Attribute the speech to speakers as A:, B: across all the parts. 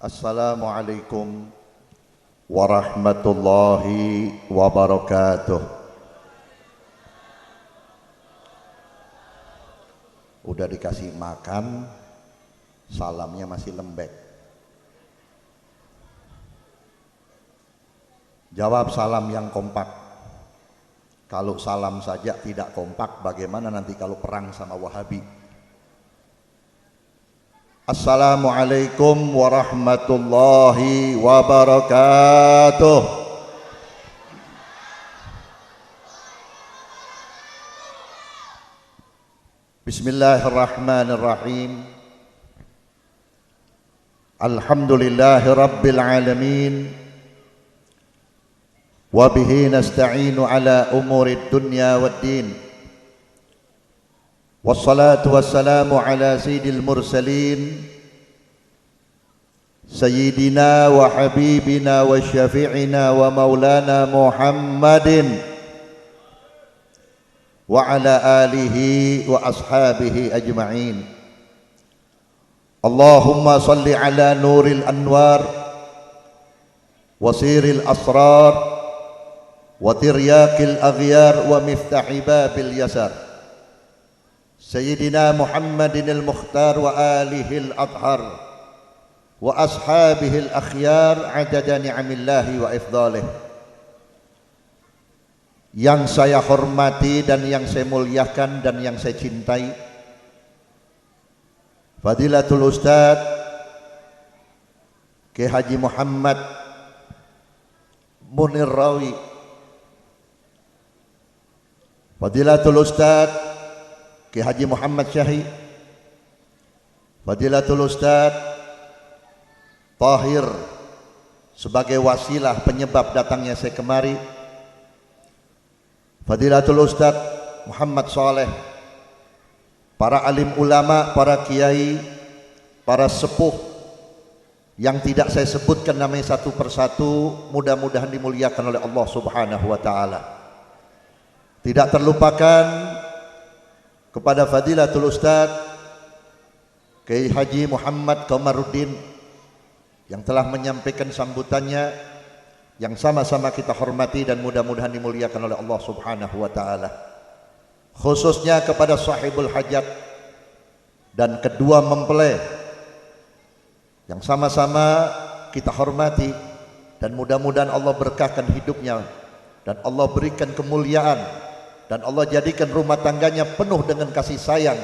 A: Assalamualaikum warahmatullahi wabarakatuh. Udah dikasih makan, salamnya masih lembek. Jawab salam yang kompak. Kalau salam saja tidak kompak, bagaimana nanti kalau perang sama Wahabi? Assalamualaikum warahmatullahi wabarakatuh. Bismillahirrahmanirrahim. Alhamdulillahi rabbil alamin. Wa bihi nasta'inu ala umurid dunya waddin. Wassalatu wassalamu ala sayyidil mursalin Sayyidina wa habibina wa syafi'ina wa maulana Muhammadin wa ala alihi wa ashabihi ajma'in. Allahumma salli ala nuril anwar wasiril asrar wa tiryakil aghyar wa miftahi babil yasar Sayyidina Muhammadin al-Mukhtar wa alihi al-adhar wa ashabihi al-akhyar adada ni'amillahi wa ifdalih. Yang saya hormati dan yang saya muliakan dan yang saya cintai, Fadilatul Ustaz Kiai Haji Muhammad Munir Rawi, Fadilatul Ustaz Kiai Haji Muhammad Syahi, Fadilatul Ustaz Tahir sebagai wasilah penyebab datangnya saya kemari, Fadilatul Ustaz Muhammad Saleh, para alim ulama, para kiai, para sepuh yang tidak saya sebutkan namanya satu persatu, mudah-mudahan dimuliakan oleh Allah Subhanahu wa taala. Tidak terlupakan kepada Fadilatul Ustaz Kiai Haji Muhammad Komarudin yang telah menyampaikan sambutannya yang sama-sama kita hormati dan mudah-mudahan dimuliakan oleh Allah Subhanahu wa taala. Khususnya kepada sahibul hajat dan kedua mempelai yang sama-sama kita hormati dan mudah-mudahan Allah berkahkan hidupnya dan Allah berikan kemuliaan dan Allah jadikan rumah tangganya penuh dengan kasih sayang,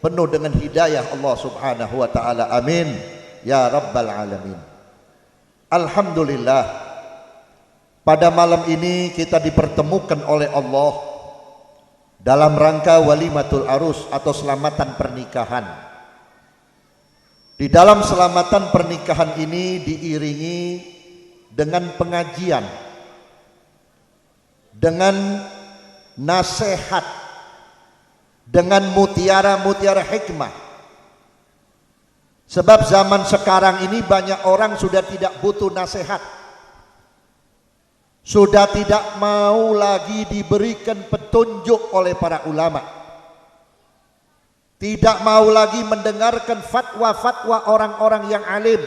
A: penuh dengan hidayah Allah Subhanahu wa taala. Amin ya rabbal alamin. Alhamdulillah, pada malam ini kita dipertemukan oleh Allah dalam rangka walimatul arus atau selamatan pernikahan. Di dalam selamatan pernikahan ini diiringi dengan pengajian, dengan nasihat, dengan mutiara-mutiara hikmah. Sebab zaman sekarang ini banyak orang sudah tidak butuh nasihat, sudah tidak mau lagi diberikan petunjuk oleh para ulama, tidak mau lagi mendengarkan fatwa-fatwa orang-orang yang alim,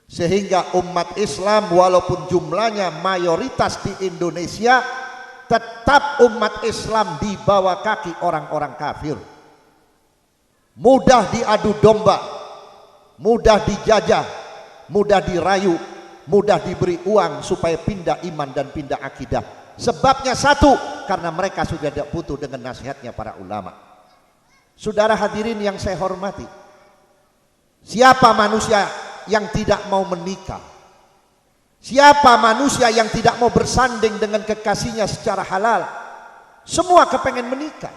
A: sehingga umat Islam walaupun jumlahnya mayoritas di Indonesia, tetap umat Islam di bawah kaki orang-orang kafir. Mudah diadu domba, mudah dijajah, mudah dirayu, mudah diberi uang supaya pindah iman dan pindah akidah. Sebabnya satu, karena mereka sudah tidak butuh dengan nasihatnya para ulama. Saudara hadirin yang saya hormati, siapa manusia yang tidak mau menikah? Siapa manusia yang tidak mau bersanding dengan kekasihnya secara halal? Semua kepengen menikah.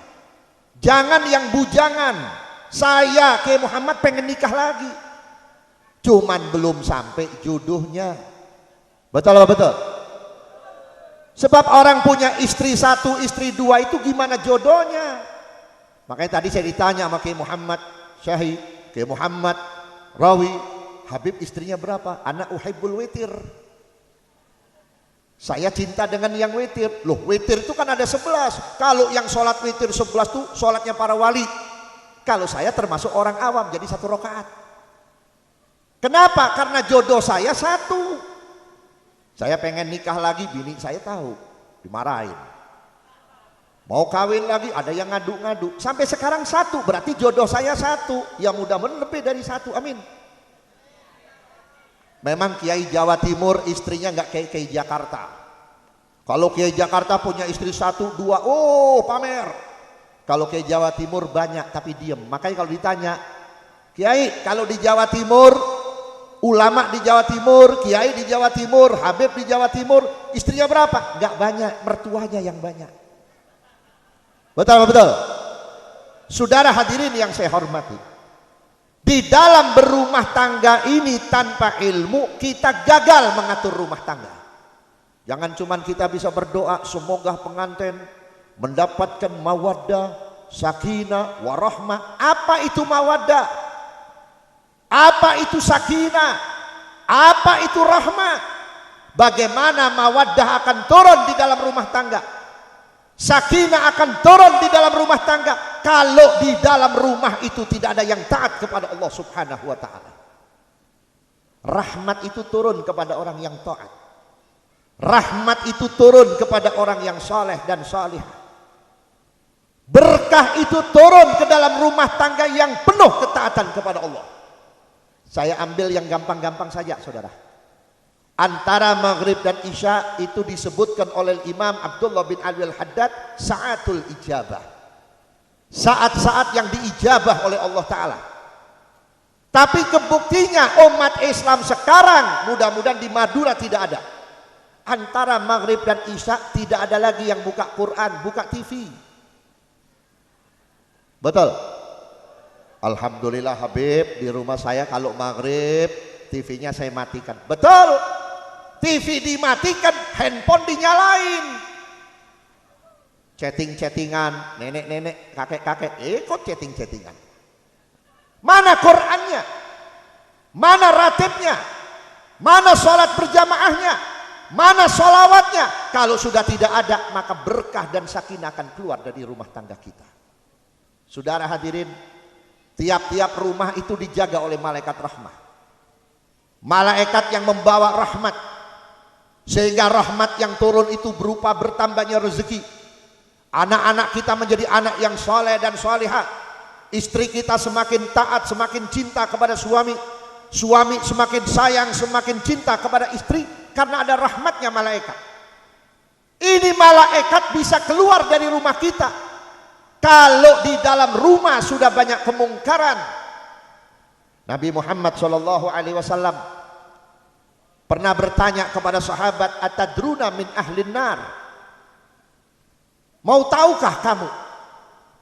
A: Jangan yang bujangan. Saya Kiai Muhammad pengen nikah lagi, cuman belum sampai jodohnya. Betul apa betul? Sebab orang punya istri satu, istri dua itu gimana jodohnya? Makanya tadi saya ditanya sama Kiai Muhammad Syahi, Kiai Muhammad Rawi, Habib istrinya berapa? Ana uhibbul witir. Saya cinta dengan yang witir. Loh, witir itu kan ada 11. Kalau yang sholat witir 11 itu sholatnya para wali. Kalau saya termasuk orang awam, jadi 1 rakaat. Kenapa? Karena jodoh saya satu. Saya pengen nikah lagi, bini saya tahu, dimarahin. Mau kawin lagi, ada yang ngadu-ngadu. Sampai sekarang satu, berarti jodoh saya satu. Ya mudah-mudahan lebih dari satu, amin. Memang Kiai Jawa Timur istrinya nggak kayak Kiai Jakarta. Kalau Kiai Jakarta punya istri satu, dua, oh pamer. Kalau Kiai Jawa Timur banyak tapi diem. Makanya kalau ditanya, Kiai kalau di Jawa Timur, ulama di Jawa Timur, kiai di Jawa Timur, habib di Jawa Timur, istrinya berapa? Enggak banyak, mertuanya yang banyak. Betul betul. Saudara hadirin yang saya hormati, di dalam berumah tangga ini tanpa ilmu kita gagal mengatur rumah tangga. Jangan cuman kita bisa berdoa semoga pengantin mendapatkan mawaddah, sakinah, warahmah. Apa itu mawaddah? Apa itu sakinah? Apa itu rahmah? Bagaimana mawaddah akan turun di dalam rumah tangga? Sakinah akan turun di dalam rumah tangga kalau di dalam rumah itu tidak ada yang taat kepada Allah Subhanahu wa taala. Rahmat itu turun kepada orang yang taat. Rahmat itu turun kepada orang yang saleh dan salihah. Berkah itu turun ke dalam rumah tangga yang penuh ketaatan kepada Allah. Saya ambil yang gampang-gampang saja, saudara. Antara maghrib dan isya itu disebutkan oleh Imam Abdullah bin Ali al-Haddad sa'atul ijabah. Saat-saat yang diijabah oleh Allah Ta'ala. Tapi kebuktinya umat Islam sekarang, mudah-mudahan di Madura tidak ada. Antara maghrib dan isya tidak ada lagi yang buka Quran, buka TV. Betul? Alhamdulillah Habib, di rumah saya kalau maghrib TV-nya saya matikan. Betul, TV dimatikan, handphone dinyalain. Chatting-chattingan, nenek-nenek, kakek-kakek, ikut chatting-chattingan. Mana Qurannya? Mana ratibnya? Mana sholat berjamaahnya? Mana sholawatnya? Kalau sudah tidak ada, maka berkah dan sakinah akan keluar dari rumah tangga kita. Saudara hadirin, tiap-tiap rumah itu dijaga oleh malaikat rahmat. Malaikat yang membawa rahmat. Sehingga rahmat yang turun itu berupa bertambahnya rezeki. Anak-anak kita menjadi anak yang soleh dan solihah. Istri kita semakin taat, semakin cinta kepada suami. Suami semakin sayang, semakin cinta kepada istri. Karena ada rahmatnya malaikat. Ini malaikat bisa keluar dari rumah kita kalau di dalam rumah sudah banyak kemungkaran. Nabi Muhammad SAW pernah bertanya kepada sahabat, atadruna min ahlin nar, mau tahukah kamu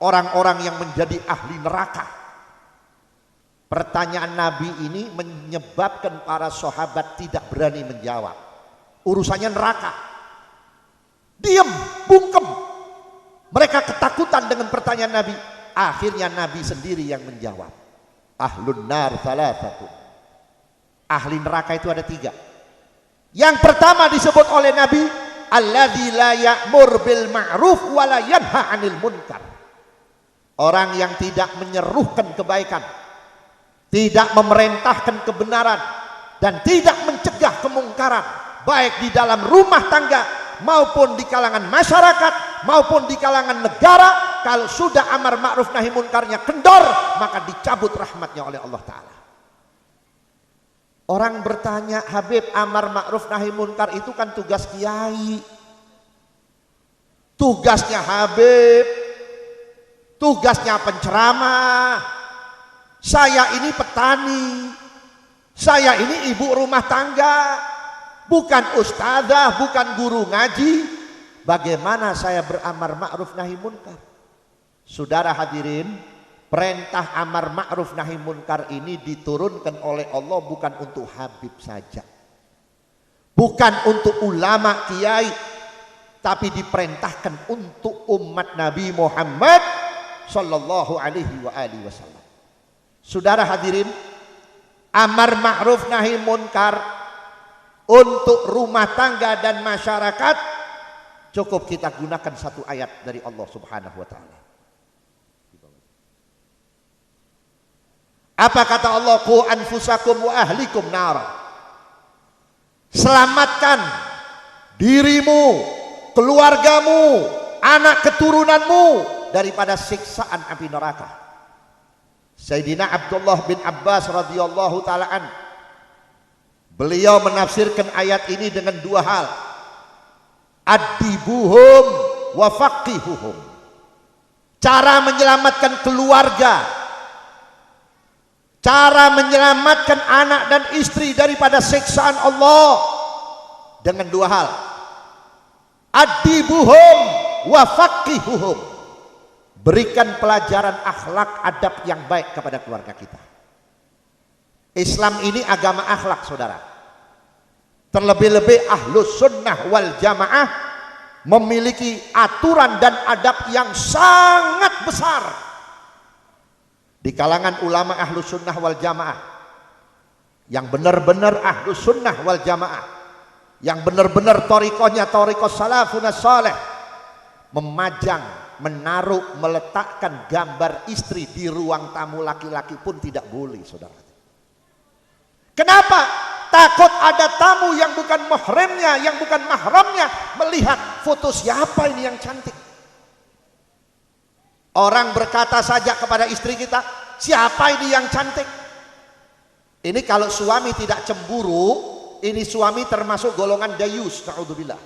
A: orang-orang yang menjadi ahli neraka? Pertanyaan Nabi ini menyebabkan para sahabat tidak berani menjawab. Urusannya neraka. Diam, bungkem. Mereka ketakutan dengan pertanyaan Nabi. Akhirnya Nabi sendiri yang menjawab. Ahlun nar salasatun. Ahli neraka itu ada 3. Yang pertama disebut oleh Nabi, alladzi la ya'mur bil ma'ruf wa la yanha 'anil munkar. Orang yang tidak menyerukan kebaikan, tidak memerintahkan kebenaran, dan tidak mencegah kemungkaran, baik di dalam rumah tangga maupun di kalangan masyarakat maupun di kalangan negara. Kalau sudah amar ma'ruf nahi munkarnya kendor, maka dicabut rahmatnya oleh Allah Ta'ala. Orang bertanya, Habib, amar ma'ruf nahi munkar itu kan tugas kiai, tugasnya Habib, tugasnya penceramah. Saya ini petani, saya ini ibu rumah tangga, bukan ustazah, bukan guru ngaji. Bagaimana saya beramar ma'ruf nahi munkar? Saudara hadirin, perintah amar ma'ruf nahi munkar ini diturunkan oleh Allah bukan untuk Habib saja, bukan untuk ulama kiai, tapi diperintahkan untuk umat Nabi Muhammad sallallahu alaihi wasallam. Saudara hadirin, amar ma'ruf nahi munkar untuk rumah tangga dan masyarakat cukup kita gunakan satu ayat dari Allah Subhanahu wa taala. Apa kata Allah? Qu anfusakum wa ahlikum nara. Selamatkan dirimu, keluargamu, anak keturunanmu daripada siksaan api neraka. Sayyidina Abdullah bin Abbas radhiyallahu taala an, beliau menafsirkan ayat ini dengan dua hal. Adibuhum wa faqihuhum. Cara menyelamatkan keluarga, cara menyelamatkan anak dan istri daripada siksaan Allah dengan dua hal. Adibuhum wa faqihuhum. Berikan pelajaran akhlak adab yang baik kepada keluarga kita. Islam ini agama akhlak, saudara. Terlebih-lebih ahlus sunnah wal jamaah memiliki aturan dan adab yang sangat besar di kalangan ulama ahlus sunnah wal jamaah, yang benar-benar ahlus sunnah wal jamaah, yang benar-benar torikohnya torikoh salafun saleh, memajang, menaruh, meletakkan gambar istri di ruang tamu laki-laki pun tidak boleh, saudara. Kenapa? Takut ada tamu yang bukan mahramnya, yang bukan mahramnya melihat foto siapa ini yang cantik. Orang berkata saja kepada istri kita, siapa ini yang cantik? Ini kalau suami tidak cemburu, ini suami termasuk golongan dayus, na'udzubillah.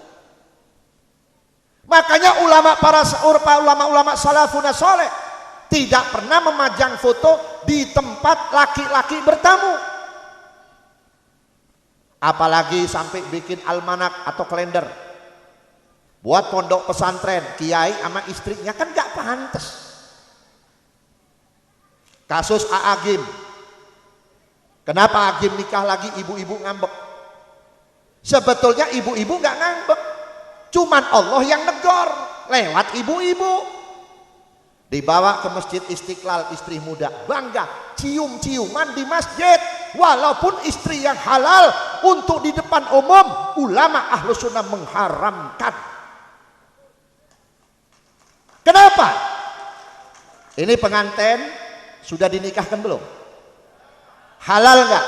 A: Makanya ulama salafun saleh tidak pernah memajang foto di tempat laki-laki bertamu. Apalagi sampai bikin almanak atau kalender buat pondok pesantren, kiai sama istrinya, kan gak pantas. Kasus Agim, kenapa Agim nikah lagi ibu-ibu ngambek? Sebetulnya ibu-ibu gak ngambek, cuman Allah yang negor lewat ibu-ibu. Dibawa ke Masjid Istiqlal, istri muda bangga cium-ciuman di masjid, walaupun istri yang halal. Untuk di depan umum, ulama ahlus sunnah mengharamkan. Kenapa? Ini pengantin sudah dinikahkan belum? Halal nggak?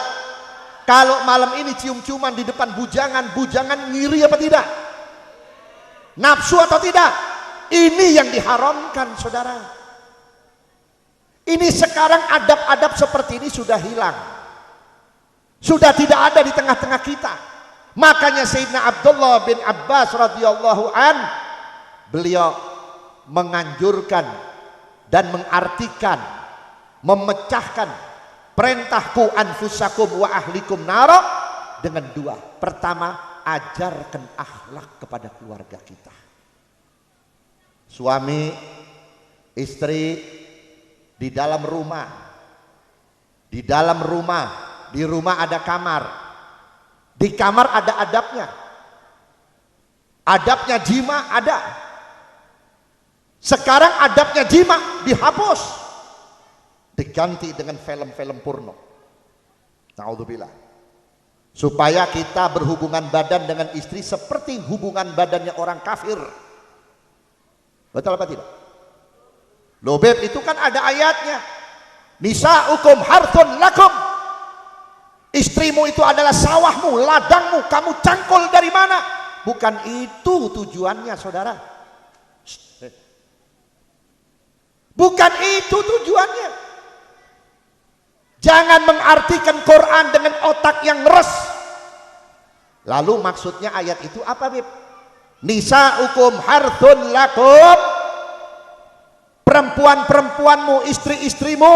A: Kalau malam ini cium-ciuman di depan bujangan, bujangan ngiri apa tidak? Nafsu atau tidak? Ini yang diharamkan, saudara. Ini sekarang adab-adab seperti ini sudah hilang, sudah tidak ada di tengah-tengah kita. Makanya Sayyidina Abdullah bin Abbas radhiyallahu an, beliau menganjurkan dan mengartikan, memecahkan perintahku anfusakum wa ahlikum nara dengan dua. Pertama, ajarkan akhlak kepada keluarga kita. Suami, istri di dalam rumah, di rumah ada kamar, di kamar ada adabnya. Adabnya jima ada. Sekarang adabnya jima dihapus, diganti dengan film-film porno. Na'udzubillah. Supaya kita berhubungan badan dengan istri seperti hubungan badannya orang kafir. Betul apa tidak? Loh beb, itu kan ada ayatnya. Nisa'ukum harthun lakum. Istrimu itu adalah sawahmu, ladangmu, kamu cangkul dari mana? Bukan itu tujuannya, saudara. Bukan itu tujuannya. Jangan mengartikan Quran dengan otak yang ngeres. Lalu maksudnya ayat itu apa, beb? Nisa'ukum harthun lakum. Perempuan-perempuanmu, istri-istrimu.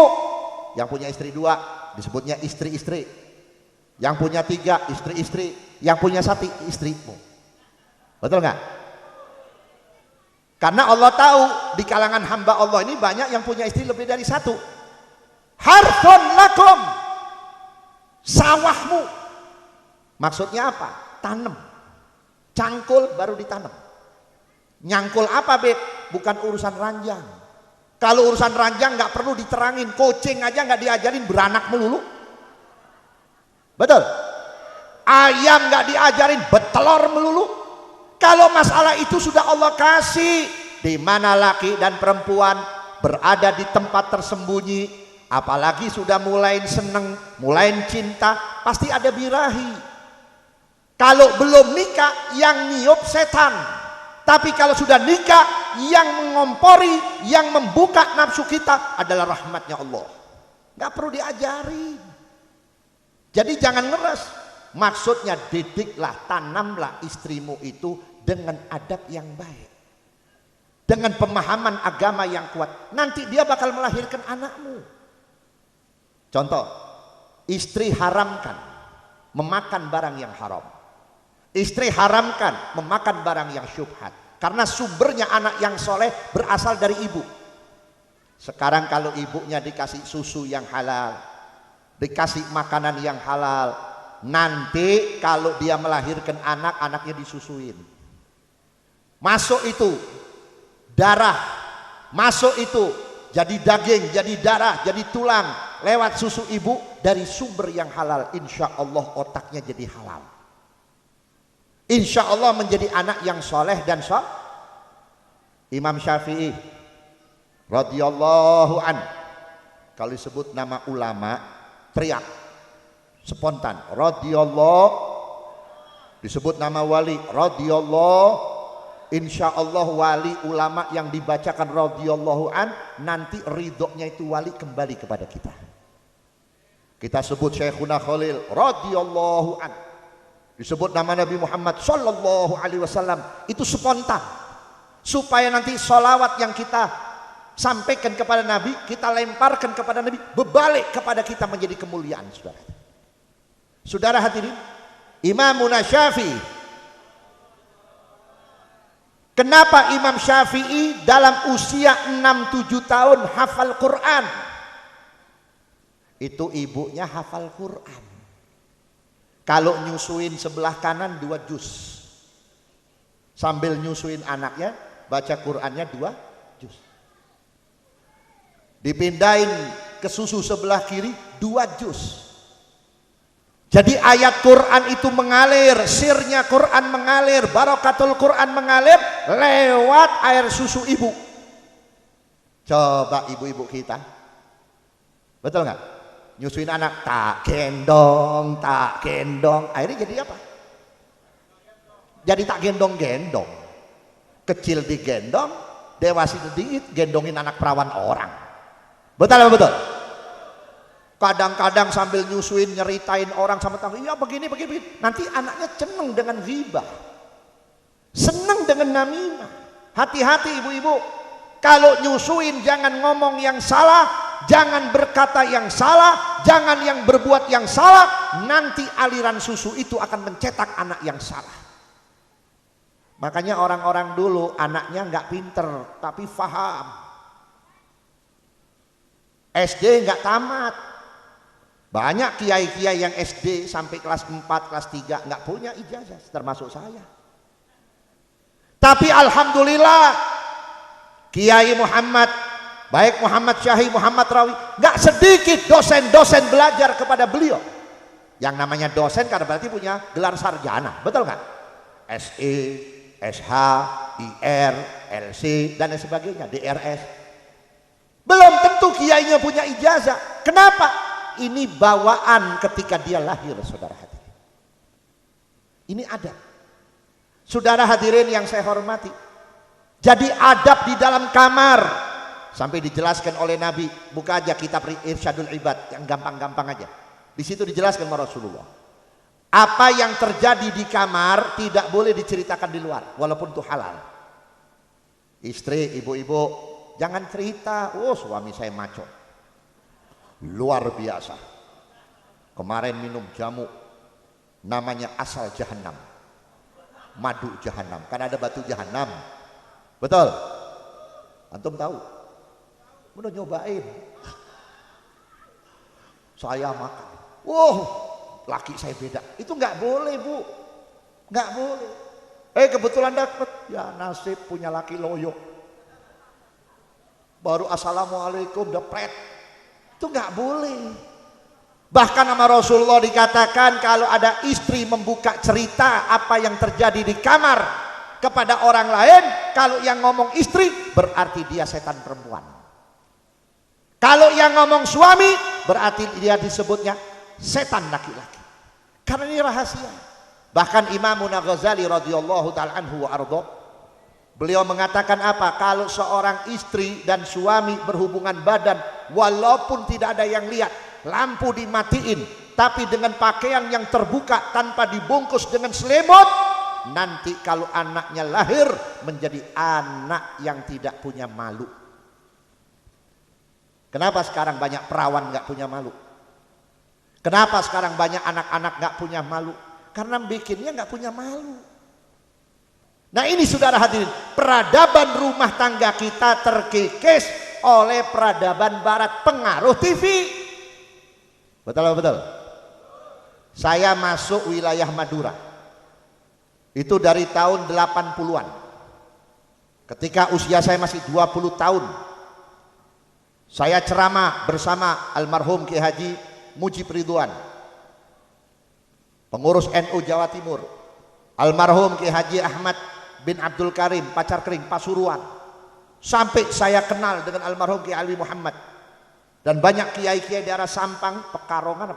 A: Yang punya istri 2 disebutnya istri-istri. Yang punya 3 istri-istri. Yang punya 1 istrimu. Betul nggak? Karena Allah tahu di kalangan hamba Allah ini banyak yang punya istri lebih dari 1. Harthun lakum, sawahmu. Maksudnya apa? Tanam, cangkul baru ditanam. Nyangkul apa, beb? Bukan urusan ranjang. Kalau urusan ranjang nggak perlu diterangin, kucing aja nggak diajarin, beranak melulu. Betul? Ayam nggak diajarin, betelor melulu. Kalau masalah itu sudah Allah kasih, di mana laki dan perempuan berada di tempat tersembunyi, Apalagi sudah mulai seneng, mulai cinta, pasti ada birahi. Kalau belum nikah, yang niup setan. Tapi kalau sudah nikah, yang mengompori, yang membuka nafsu kita adalah rahmatnya Allah. Gak perlu diajari. Jadi jangan ngeres. Maksudnya didiklah, tanamlah istrimu itu dengan adab yang baik, dengan pemahaman agama yang kuat. Nanti dia bakal melahirkan anakmu. Contoh, istri haramkan memakan barang yang haram. Istri haramkan memakan barang yang syubhat. Karena sumbernya anak yang soleh berasal dari ibu. Sekarang kalau ibunya dikasih susu yang halal, dikasih makanan yang halal, nanti kalau dia melahirkan anak, anaknya disusuin. Masuk itu darah, masuk itu jadi daging, jadi darah, jadi tulang, lewat susu ibu dari sumber yang halal. Insya Allah otaknya jadi halal. Insya Allah menjadi anak yang soleh dan soleh. Imam Syafi'i radhiyallahu an, kalau disebut nama ulama teriak spontan radhiyallahu, disebut nama wali radhiyallahu. Insya Allah wali ulama yang dibacakan radhiyallahu an, nanti ridhonya itu wali kembali kepada kita. Kita sebut Syekhuna Khalil radhiyallahu an, disebut nama Nabi Muhammad sallallahu alaihi wasallam, itu spontan, supaya nanti sholawat yang kita sampaikan kepada Nabi, kita lemparkan kepada Nabi, berbalik kepada kita menjadi kemuliaan. Saudara hadirin, Imamuna Syafi'i, kenapa Imam Syafi'i dalam usia 6-7 tahun hafal Quran? Itu ibunya hafal Quran. Kalau nyusuin sebelah kanan 2 juz, sambil nyusuin anaknya baca Qurannya 2 juz. Dipindahin ke susu sebelah kiri 2 juz. Jadi ayat Quran itu mengalir, sirnya Quran mengalir, barakatul Quran mengalir lewat air susu ibu. Coba ibu-ibu kita, betul nggak? Nyusuin anak tak gendong, akhirnya jadi apa? Jadi tak gendong-gendong. Kecil digendong, dewasa dikit gendongin anak perawan orang. Betul apa betul? Kadang-kadang sambil nyusuin nyeritain orang sama tangga, iya begini. Nanti anaknya seneng dengan ghibah, seneng dengan namimah. Hati-hati ibu-ibu, kalau nyusuin jangan ngomong yang salah, jangan berkata yang salah, jangan yang berbuat yang salah. Nanti aliran susu itu akan mencetak anak yang salah. Makanya orang-orang dulu anaknya nggak pinter tapi faham, SD nggak tamat. Banyak kiai-kiai yang SD sampai kelas 4, kelas 3 nggak punya ijazah, termasuk saya. Tapi alhamdulillah Kiai Muhammad, baik Muhammad Syahih, Muhammad Rawi, nggak sedikit dosen-dosen belajar kepada beliau. Yang namanya dosen karena berarti punya gelar sarjana, betul nggak? SE, SH, IR, LC dan lain sebagainya, DRS. Belum tentu kiainya punya ijazah. Kenapa? Ini bawaan ketika dia lahir, saudara hadirin. Ini adab. Saudara hadirin yang saya hormati, jadi adab di dalam kamar sampai dijelaskan oleh Nabi. Buka aja kitab Irsyadul Ibad yang gampang-gampang aja. Di situ dijelaskan oleh Rasulullah. Apa yang terjadi di kamar tidak boleh diceritakan di luar, walaupun itu halal. Istri, ibu-ibu, jangan cerita, oh suami saya maco. Luar biasa. Kemarin minum jamu namanya asal jahanam, madu jahanam, kan ada batu jahanam, betul? Antum tahu? Udah nyobain? Saya makan. Wow, laki saya beda. Itu nggak boleh bu, nggak boleh. Kebetulan dapet, ya nasib punya laki loyo. Baru assalamualaikum dapet. Itu nggak boleh. Bahkan sama Rasulullah dikatakan kalau ada istri membuka cerita apa yang terjadi di kamar kepada orang lain, kalau yang ngomong istri berarti dia setan perempuan. Kalau yang ngomong suami berarti dia disebutnya setan laki-laki. Karena ini rahasia. Bahkan Imam Ghazali radhiyallahu taala anhu wa arda, beliau mengatakan apa? Kalau seorang istri dan suami berhubungan badan walaupun tidak ada yang lihat, lampu dimatiin, tapi dengan pakaian yang terbuka tanpa dibungkus dengan selimut, nanti kalau anaknya lahir menjadi anak yang tidak punya malu. Kenapa sekarang banyak perawan nggak punya malu? Kenapa sekarang banyak anak-anak nggak punya malu? Karena bikinnya nggak punya malu. Nah ini saudara hadirin, peradaban rumah tangga kita terkikis oleh peradaban barat, pengaruh TV. Betul betul. Saya masuk wilayah Madura itu dari tahun 80-an. Ketika usia saya masih 20 tahun, saya ceramah bersama almarhum Ki Haji Mujib Ridwan, pengurus NU Jawa Timur, almarhum Ki Haji Ahmad bin Abdul Karim Pacar Kering Pasuruan, sampai saya kenal dengan almarhum Ki Ali Muhammad dan banyak kiai-kiai daerah Sampang, Peterongan,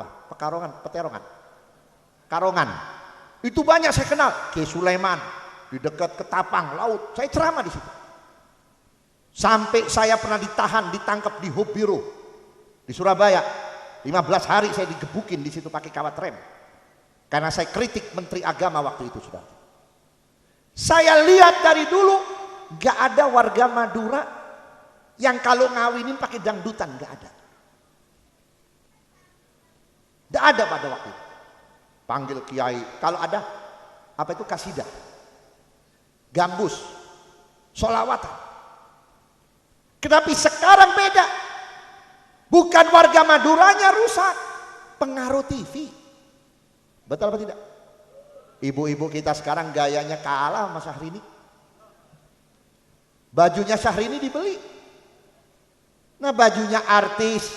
A: Karongan. Itu banyak saya kenal. Ki Sulaiman di dekat Ketapang laut, saya ceramah di situ. Sampai saya pernah ditangkap di Hub Biru di Surabaya. 15 hari saya digebukin di situ pakai kawat rem. Karena saya kritik Menteri Agama waktu itu, sudah. Saya lihat dari dulu gak ada warga Madura yang kalau ngawinin pakai dangdutan, gak ada. Gak ada pada waktu itu. Panggil kiai, kalau ada apa itu kasidah, gambus, sholawatan. Tetapi sekarang beda. Bukan warga Maduranya rusak, pengaruh TV. Betul apa tidak? Ibu-ibu kita sekarang gayanya kalah sama Syahrini. Bajunya Syahrini dibeli. Nah bajunya artis,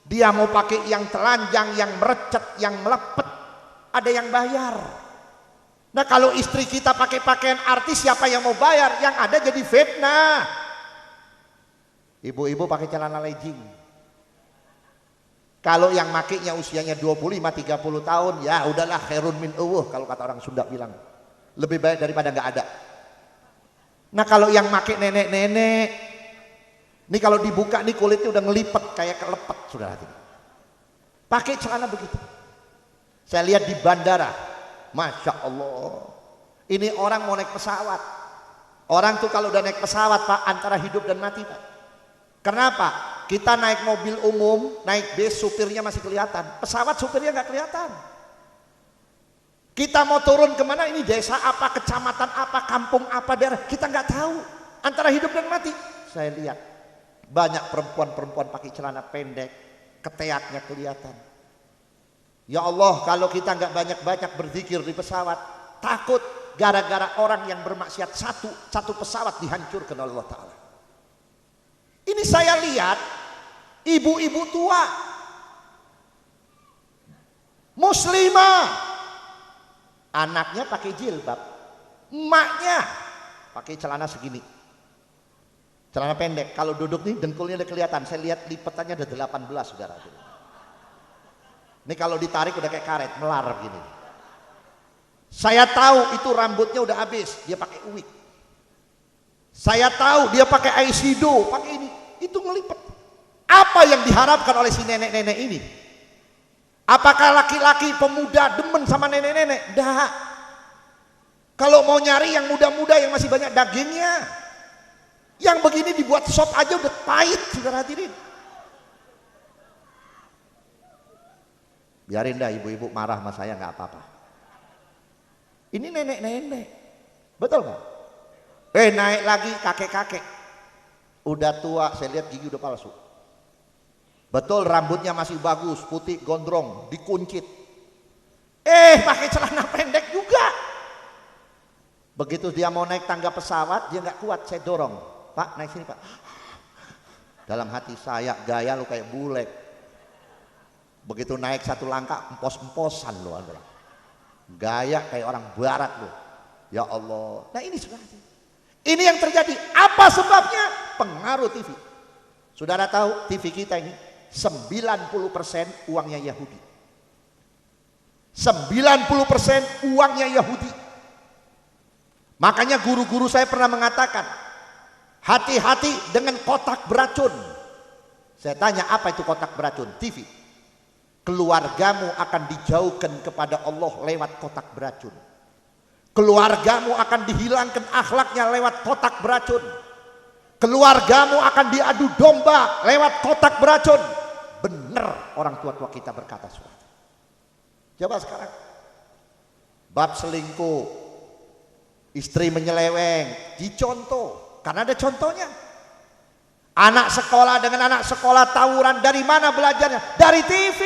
A: dia mau pakai yang telanjang, yang merecet, yang melepet, ada yang bayar. Nah kalau istri kita pakai pakaian artis, siapa yang mau bayar? Yang ada jadi fitnah. Ibu-ibu pakai celana legging. Kalau yang makainya usianya 25-30 tahun, ya udahlah khairun min uwuh kalau kata orang Sunda bilang. Lebih baik daripada nggak ada. Nah kalau yang makai nenek-nenek, ini kalau dibuka nih kulitnya udah ngelipet kayak kelepet, saudara. Pakai celana begitu. Saya lihat di bandara, Masya Allah. Ini orang mau naik pesawat. Orang tuh kalau udah naik pesawat Pak, antara hidup dan mati Pak. Kenapa? Kita naik mobil umum, naik bis, supirnya masih kelihatan. Pesawat supirnya nggak kelihatan. Kita mau turun kemana, ini desa apa, kecamatan apa, kampung apa, daerah, kita nggak tahu. Antara hidup dan mati. Saya lihat banyak perempuan-perempuan pakai celana pendek, keteaknya kelihatan. Ya Allah, kalau kita nggak banyak-banyak berzikir di pesawat, takut gara-gara orang yang bermaksiat satu pesawat dihancurkan oleh Allah Ta'ala. Ini saya lihat ibu-ibu tua muslimah, anaknya pakai jilbab, emaknya pakai celana segini, celana pendek. Kalau duduk nih dengkulnya udah kelihatan. Saya lihat lipetannya ada 18 saudara. Ini kalau ditarik udah kayak karet melar begini. Saya tahu itu rambutnya udah habis, dia pakai wig. Saya tahu dia pakai eyeshadow, pakai ini, itu ngelipet. Apa yang diharapkan oleh si nenek-nenek ini? Apakah laki-laki pemuda demen sama nenek-nenek? Dah. Kalau mau nyari yang muda-muda yang masih banyak dagingnya, yang begini dibuat sop aja udah pahit, saudara hadirin. Biarin dah ibu-ibu marah sama saya nggak apa-apa. Ini nenek-nenek, betul nggak? Naik lagi kakek-kakek, udah tua, saya lihat gigi udah palsu. Betul, rambutnya masih bagus, putih, gondrong, dikuncit. Pakai celana pendek juga. Begitu dia mau naik tangga pesawat, dia nggak kuat, saya dorong. Pak, naik sini Pak. Dalam hati saya, gaya lu kayak bule. Begitu naik satu langkah, empos-emposan lu. Gaya kayak orang barat lu. Ya Allah. Nah ini sudah. Ini yang terjadi. Apa sebabnya? Pengaruh TV. Saudara tahu TV kita ini 90% uangnya Yahudi. 90% uangnya Yahudi. Makanya guru-guru saya pernah mengatakan, hati-hati dengan kotak beracun. Saya tanya, apa itu kotak beracun? TV. Keluargamu akan dijauhkan kepada Allah lewat kotak beracun. Keluargamu akan dihilangkan akhlaknya lewat kotak beracun. Keluargamu akan diadu domba lewat kotak beracun. Benar orang tua-tua kita berkata seperti. Coba sekarang, bab selingkuh, istri menyeleweng, dicontoh, karena ada contohnya. Anak sekolah dengan anak sekolah tawuran, dari mana belajarnya? Dari TV.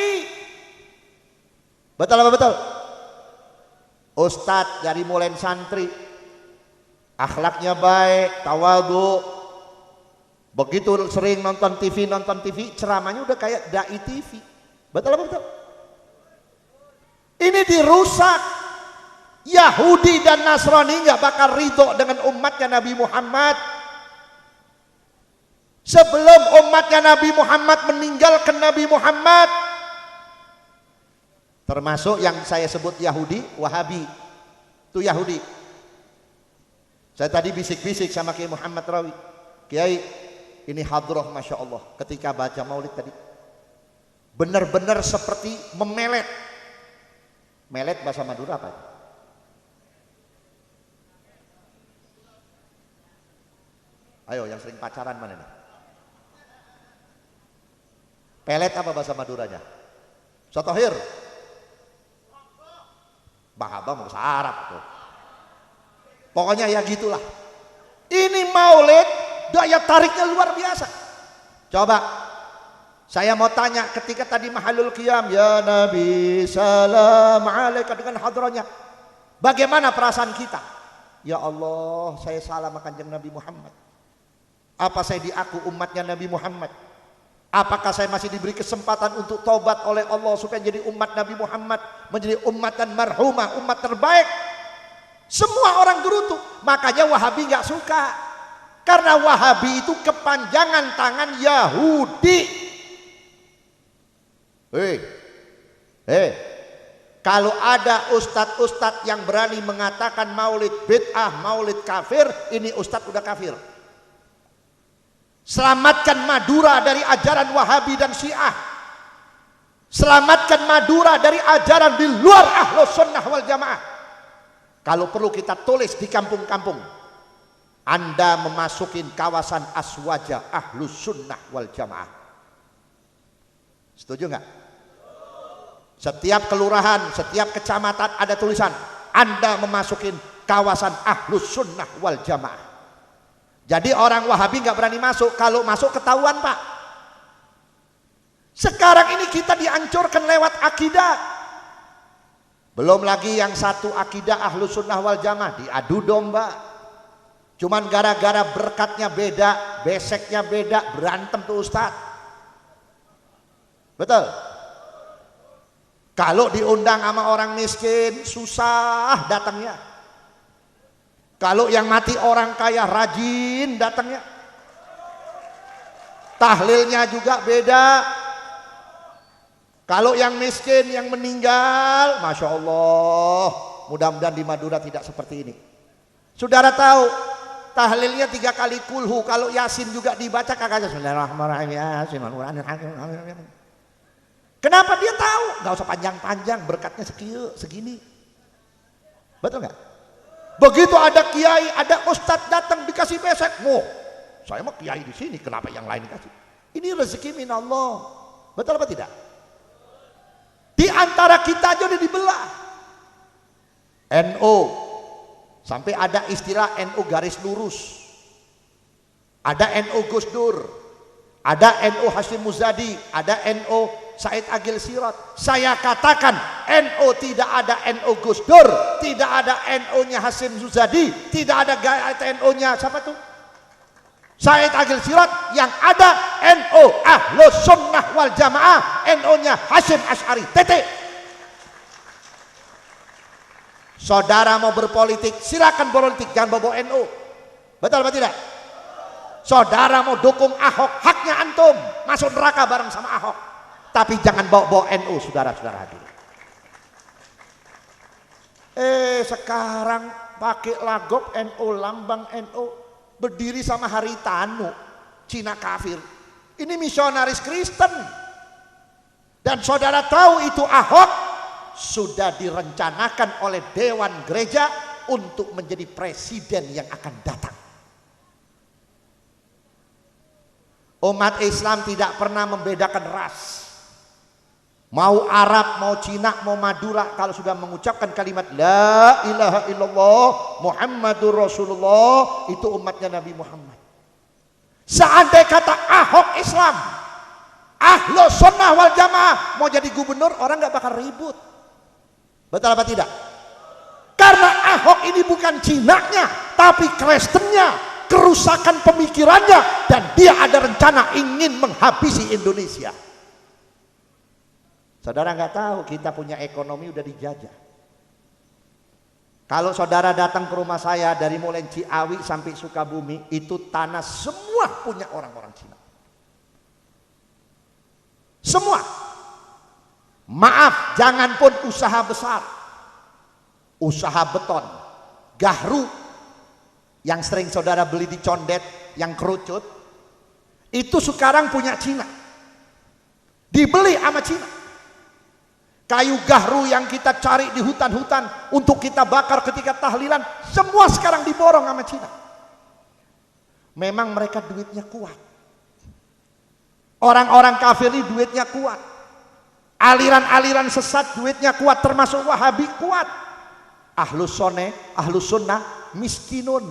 A: Betul apa betul? Ustadz dari mulai santri, akhlaknya baik, tawadhu. Begitu sering nonton TV, ceramahnya udah kayak dai TV. Betul apa betul? Ini dirusak. Yahudi dan Nasrani nggak bakal ridho dengan umatnya Nabi Muhammad. Sebelum umatnya Nabi Muhammad meninggalkan Nabi Muhammad, termasuk yang saya sebut Yahudi, Wahabi, itu Yahudi. Saya tadi bisik-bisik sama Kiai Muhammad Rawi, Kiai ini hadroh Masya Allah ketika baca maulid tadi, benar-benar seperti memelet. Melet bahasa Madura apa? Ayo yang sering pacaran mana nih? Pelet apa bahasa Maduranya? Sotohir. Bahaba mau bahasa Arab tuh. Pokoknya ya gitulah. Ini maulid daya tariknya luar biasa. Coba saya mau tanya ketika tadi mahalul qiyam, ya Nabi salam alaika dengan hadronya, bagaimana perasaan kita? Ya Allah, saya salam kanjeng Nabi Muhammad. Apa saya diaku umatnya Nabi Muhammad? Apakah saya masih diberi kesempatan untuk taubat oleh Allah supaya jadi umat Nabi Muhammad, menjadi umat dan marhumah, umat terbaik? Semua orang gerutu. Makanya Wahabi nggak suka, karena Wahabi itu kepanjangan tangan Yahudi. Kalau ada ustadz-ustadz yang berani mengatakan maulid bid'ah, maulid kafir, ini ustadz udah kafir. Selamatkan Madura dari ajaran Wahabi dan Syiah. Selamatkan Madura dari ajaran di luar Ahlus Sunnah wal Jamaah. Kalau perlu kita tulis di kampung-kampung, Anda memasukin kawasan aswaja Ahlus Sunnah wal Jamaah. Setuju nggak? Setiap kelurahan, setiap kecamatan ada tulisan, Anda memasukin kawasan Ahlus Sunnah wal Jamaah. Jadi orang Wahabi nggak berani masuk, kalau masuk ketahuan Pak. Sekarang ini kita dihancurkan lewat akidah. Belum lagi yang satu akidah Ahlus Sunnah wal Jamaah diadu domba. Cuman gara-gara berkatnya beda, beseknya beda, berantem tuh Ustadz. Betul? Kalau diundang sama orang miskin, susah datangnya. Kalau yang mati orang kaya, rajin datangnya. Tahlilnya juga beda. Kalau yang miskin, yang meninggal, Masya Allah, mudah-mudahan di Madura tidak seperti ini. Saudara tahu, tahlilnya 3 kali kulhu. Kalau Yasin juga dibaca kagak. Bismillahirrahmanirrahim. Yasin. Kenapa dia tahu? Gak usah panjang-panjang, berkatnya segini. Betul gak? Begitu ada kiai, ada ustadz datang dikasih besek, saya mah kiai di sini, kenapa yang lain dikasih? Ini rezeki min Allah. Betul apa tidak? Di antara kita aja udah dibelah. NU sampai ada istilah NU garis lurus. Ada NU Gus Dur, ada NU Hasyim Muzadi, ada NU Said Agil Sirot. Saya katakan NU tidak ada NU Gus Dur, tidak ada NU-nya Hasyim Muzadi, tidak ada NU-nya siapa tuh? Said Agil Sirot. Yang ada NU Ahlus Sunnah wal Jamaah, NU-nya Hasyim Asy'ari. Titik. Saudara mau berpolitik, silakan berpolitik, jangan bawa NU. Betul apa tidak? Saudara mau dukung Ahok, hak
B: haknya antum masuk neraka bareng sama Ahok. Tapi jangan bawa-bawa NU, saudara-saudara hadirin. Sekarang pakai lagop NU, lambang NU, berdiri sama Haritanu, Cina kafir. Ini misionaris Kristen. Dan saudara tahu itu Ahok sudah direncanakan oleh Dewan Gereja untuk menjadi presiden yang akan datang. Umat Islam tidak pernah membedakan ras. Mau Arab, mau Cina, mau Madura, kalau sudah mengucapkan kalimat La ilaha illallah Muhammadur Rasulullah, itu umatnya Nabi Muhammad. Seandainya kata Ahok Islam, Ahlus Sunnah wal Jamaah mau jadi gubernur, orang gak bakal ribut. Betul apa tidak? Karena Ahok ini bukan Cinanya, tapi Kristennya, kerusakan pemikirannya, dan dia ada rencana ingin menghabisi Indonesia. Saudara nggak tahu kita punya ekonomi udah dijajah. Kalau saudara datang ke rumah saya dari mulai Ciawi sampai Sukabumi, itu tanah semua punya orang-orang Cina. Semua. Maaf, jangan pun usaha besar, usaha beton, gahru yang sering saudara beli di Condet, yang kerucut, itu sekarang punya Cina. Dibeli sama Cina. Kayu gahru yang kita cari di hutan-hutan untuk kita bakar ketika tahlilan, semua sekarang diborong sama Cina. Memang mereka duitnya kuat. Orang-orang kafir ini duitnya kuat. Aliran-aliran sesat duitnya kuat, termasuk Wahabi kuat. Ahlus sunnah miskinun.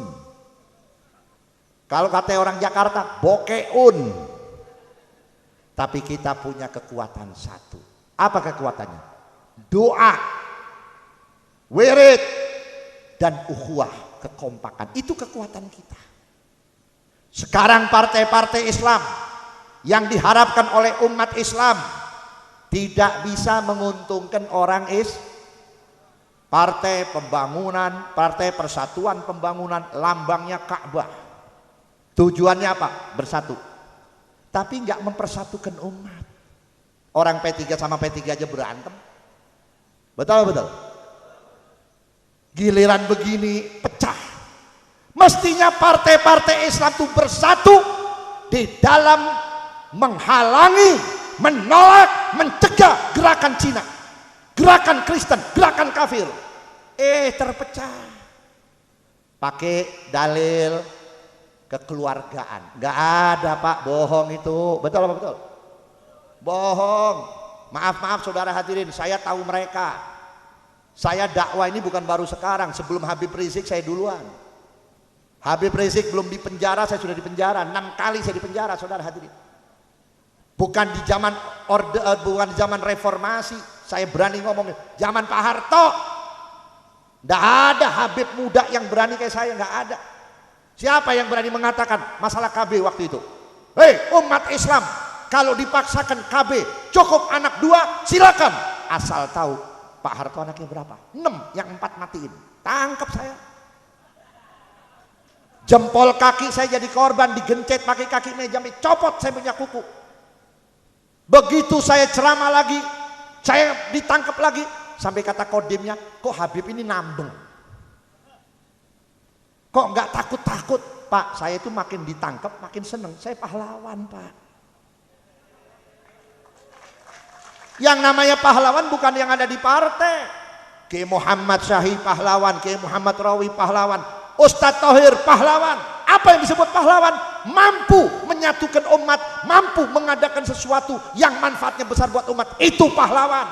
B: Kalau kata orang Jakarta, bokeun. Tapi kita punya kekuatan satu. Apa kekuatannya? Doa, wirid, dan ukhuwah, kekompakan. Itu kekuatan kita. Sekarang partai-partai Islam yang diharapkan oleh umat Islam tidak bisa menguntungkan orang Partai Pembangunan, Partai Persatuan Pembangunan, lambangnya Ka'bah. Tujuannya apa? Bersatu. Tapi nggak mempersatukan umat. Orang P3 sama P3 aja berantem. Betul. Giliran begini pecah. Mestinya partai-partai Islam itu bersatu di dalam menghalangi, menolak, mencegah gerakan Cina, gerakan Kristen, gerakan kafir. Terpecah. Pakai dalil kekeluargaan. Nggak ada Pak, bohong itu. Betul apa betul? Bohong. Maaf saudara hadirin, saya tahu mereka. Saya dakwah ini bukan baru sekarang. Sebelum Habib Rizik saya duluan. Habib Rizik belum di penjara, saya sudah di penjara. 6 kali saya di penjara, saudara hadirin. Bukan di zaman bukan di zaman reformasi. Saya berani ngomong. Zaman Pak Harto, nggak ada Habib muda yang berani kayak saya, nggak ada. Siapa yang berani mengatakan masalah KB waktu itu? Hei umat Islam, kalau dipaksakan KB cukup anak 2 silakan, asal tahu Pak Harto anaknya berapa? 6, yang 4 matiin. Tangkap saya. Jempol kaki saya jadi korban, digencet pakai kaki meja, copot saya punya kuku. Begitu saya ceramah lagi, saya ditangkap lagi, sampai kata kodimnya, kok Habib ini nambeng, kok nggak takut-takut? Pak, saya itu makin ditangkap makin seneng, saya pahlawan Pak. Yang namanya pahlawan bukan yang ada di partai. Kiai Muhammad Syahih pahlawan, Kiai Muhammad Rawi pahlawan, Ustadz Thohir pahlawan. Apa yang disebut pahlawan? Mampu menyatukan umat, mampu mengadakan sesuatu yang manfaatnya besar buat umat. Itu pahlawan.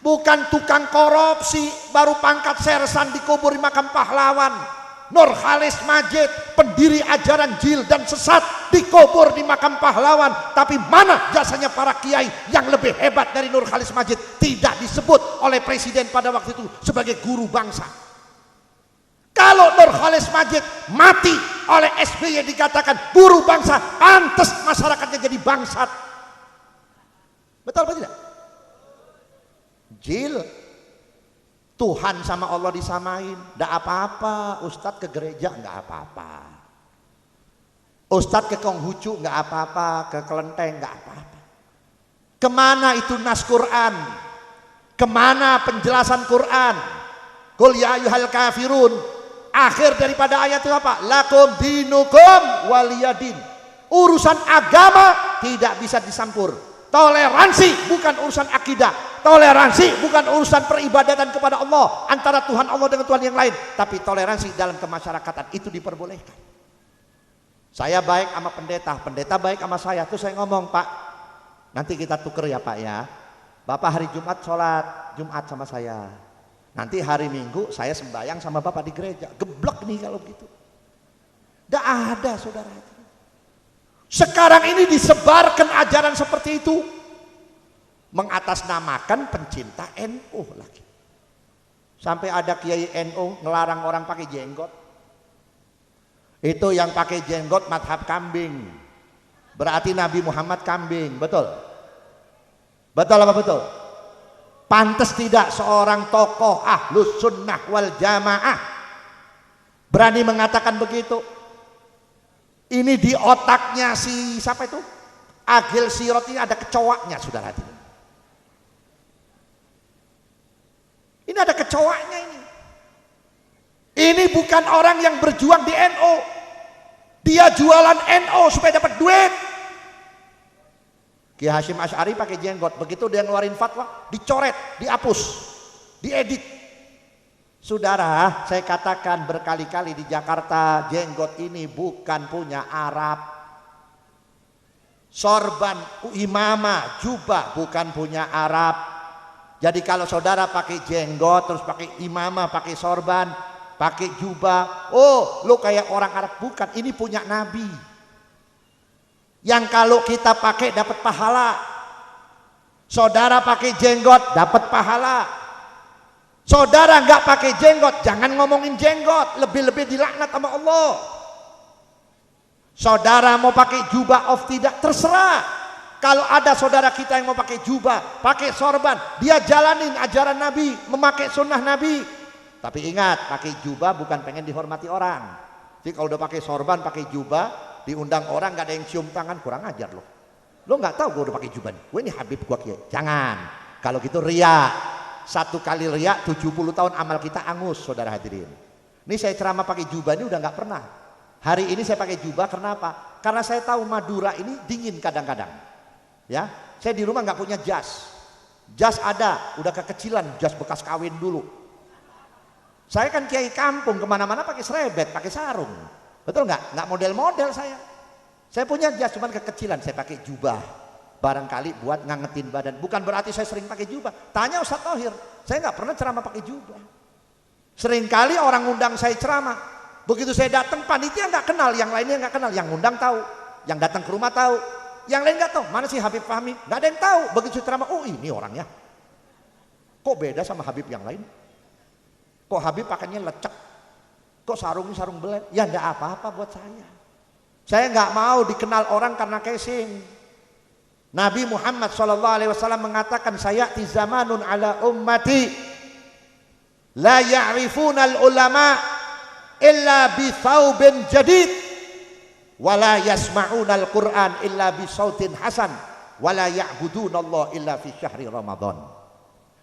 B: Bukan tukang korupsi, baru pangkat sersan dikubur di makam pahlawan. Nurkhalis Majid, pendiri ajaran jil dan sesat, dikubur di makam pahlawan. Tapi mana jasanya para kiai yang lebih hebat dari Nurkhalis Majid? Tidak disebut oleh presiden pada waktu itu sebagai guru bangsa. Kalau Nurkhalis Majid mati oleh SBY dikatakan guru bangsa, pantas masyarakatnya jadi bangsat. Betul apa tidak? Jil, Tuhan sama Allah disamain, nggak apa-apa. Ustadz ke gereja nggak apa-apa. Ustadz ke Konghucu nggak apa-apa, ke Kelenteng nggak apa-apa. Kemana itu nas Quran? Kemana penjelasan Quran? Qul ya ayyuhal kafirun. Akhir daripada ayat itu apa? Lakum dinukum waliyadin. Urusan agama tidak bisa disampur. Toleransi bukan urusan akidah. Toleransi bukan urusan peribadatan kepada Allah antara Tuhan Allah dengan Tuhan yang lain. Tapi toleransi dalam kemasyarakatan itu diperbolehkan. Saya baik sama pendeta, pendeta baik sama saya. Terus saya ngomong, Pak, nanti kita tuker ya Pak ya. Bapak hari Jumat sholat Jumat sama saya. Nanti hari Minggu saya sembahyang sama Bapak di gereja. Geblek nih kalau begitu. Tidak ada saudara. Sekarang ini disebarkan ajaran seperti itu. Mengatasnamakan pencinta NU lagi. Sampai ada kiai NU ngelarang orang pakai jenggot. Itu yang pakai jenggot madhab kambing. Berarti Nabi Muhammad kambing, betul? Betul apa betul? Pantes tidak seorang tokoh ahlus sunnah wal jamaah berani mengatakan begitu? Ini di otaknya si siapa itu? Agil Sirot ini ada kecoaknya, saudara hadirin. Ini ada kecoaknya ini. Ini bukan orang yang berjuang di NU. Dia jualan NU supaya dapat duit. Ki Hasyim Asy'ari pakai jenggot, begitu dia ngeluarin fatwa, dicoret, dihapus, diedit. Saudara, saya katakan berkali-kali di Jakarta, jenggot ini bukan punya Arab. Sorban, imamah, jubah bukan punya Arab. Jadi kalau saudara pakai jenggot, terus pakai imamah, pakai sorban, pakai jubah, oh lu kayak orang Arab, bukan, ini punya Nabi. Yang kalau kita pakai dapat pahala. Saudara pakai jenggot dapat pahala. Saudara nggak pakai jenggot, jangan ngomongin jenggot, lebih-lebih dilaknat sama Allah. Saudara mau pakai jubah of tidak, terserah. Kalau ada saudara kita yang mau pakai jubah, pakai sorban, dia jalanin ajaran Nabi, memakai sunnah Nabi. Tapi ingat, pakai jubah bukan pengen dihormati orang. Jadi kalau udah pakai sorban, pakai jubah, diundang orang nggak ada yang cium tangan, kurang ajar loh. Lo nggak tahu gue udah pakai jubah nih, gue ini Habib gue kiai. Jangan, kalau gitu riya. Satu kali riak 70 tahun amal kita angus, saudara hadirin. Ini saya ceramah pakai jubah ini udah nggak pernah. Hari ini saya pakai jubah karena apa? Karena saya tahu Madura ini dingin kadang-kadang. Ya, saya di rumah nggak punya jas. Jas ada, udah kekecilan, jas bekas kawin dulu. Saya kan kiai kampung, kemana-mana pakai serebet, pakai sarung. Betul nggak? Nggak model-model saya. Saya punya jas, cuman kekecilan, saya pakai jubah. Barangkali buat ngangetin badan. Bukan berarti saya sering pakai jubah. Tanya Ustadz Thohir, saya nggak pernah ceramah pakai jubah. Seringkali orang undang saya ceramah. Begitu saya datang, panitia nggak kenal, yang lainnya nggak kenal. Yang undang tahu, yang datang ke rumah tahu, yang lain nggak tahu. Mana sih Habib Fahmi? Nggak ada yang tahu. Begitu ceramah, oh ini orangnya. Kok beda sama Habib yang lain? Kok Habib pakainya lecek? Kok sarungnya sarung belet? Ya nggak apa-apa buat saya. Saya nggak mau dikenal orang karena casing. Nabi Muhammad SAW mengatakan, sayati zamanun ala ummati la ya'rifuna al-ulama illa bi thawbin jadid wa la yasma'una al-Qur'an illa bi sautin hasan wa la ya'buduna Allah illa fi syahri Ramadan.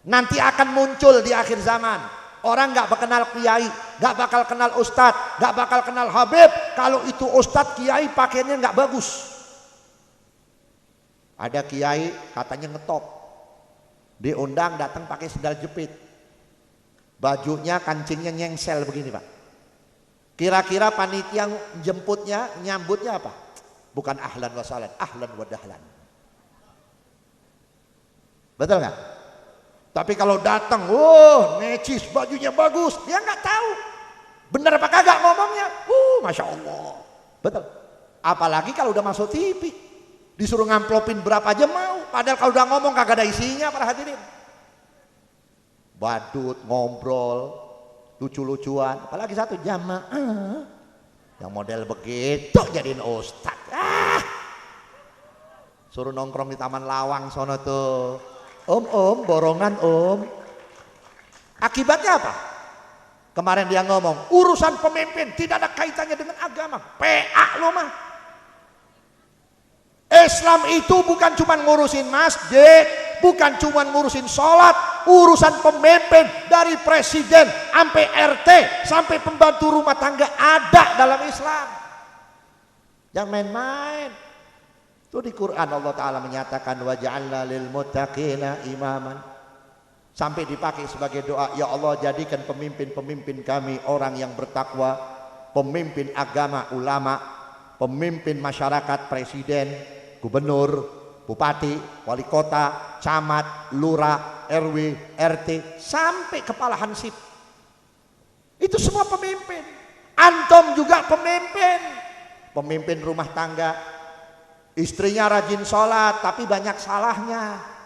B: Nanti akan muncul di akhir zaman orang nggak bakal kenal kiai, nggak bakal kenal ustadz, nggak bakal kenal habib kalau itu ustadz kiai pakaiannya nggak bagus. Ada kiai katanya ngetop, diundang datang pakai sendal jepit, bajunya kancingnya nyengsel begini Pak. Kira-kira panitia jemputnya, nyambutnya apa? Bukan ahlan wa sahlan, ahlan wa dahlan. Betul nggak? Tapi kalau datang, necis, bajunya bagus, dia nggak tahu bener apa kagak ngomongnya. Masya Allah, betul. Apalagi kalau udah masuk TV. Disuruh ngamplopin berapa aja mau. Padahal kalau udah ngomong kagak ada isinya para hadirin. Badut, ngobrol, lucu-lucuan. Apalagi satu jamaah. Yang model begitu jadiin ustad. Suruh nongkrong di Taman Lawang sono tuh. Om, borongan om. Akibatnya apa? Kemarin dia ngomong, urusan pemimpin tidak ada kaitannya dengan agama. PA lo mah. Islam itu bukan cuma ngurusin masjid, bukan cuma ngurusin sholat, urusan pemimpin dari presiden sampai RT sampai pembantu rumah tangga ada dalam Islam. Jangan main-main. Itu di Quran Allah Ta'ala menyatakan wa ja'alna lil muttaqina imaman. Sampai dipakai sebagai doa, ya Allah jadikan pemimpin-pemimpin kami orang yang bertakwa, pemimpin agama ulama, pemimpin masyarakat presiden, gubernur, bupati, wali kota, camat, lurah, RW, RT, sampai kepala hansip. Itu semua pemimpin. Antum juga pemimpin. Pemimpin rumah tangga. Istrinya rajin sholat tapi banyak salahnya.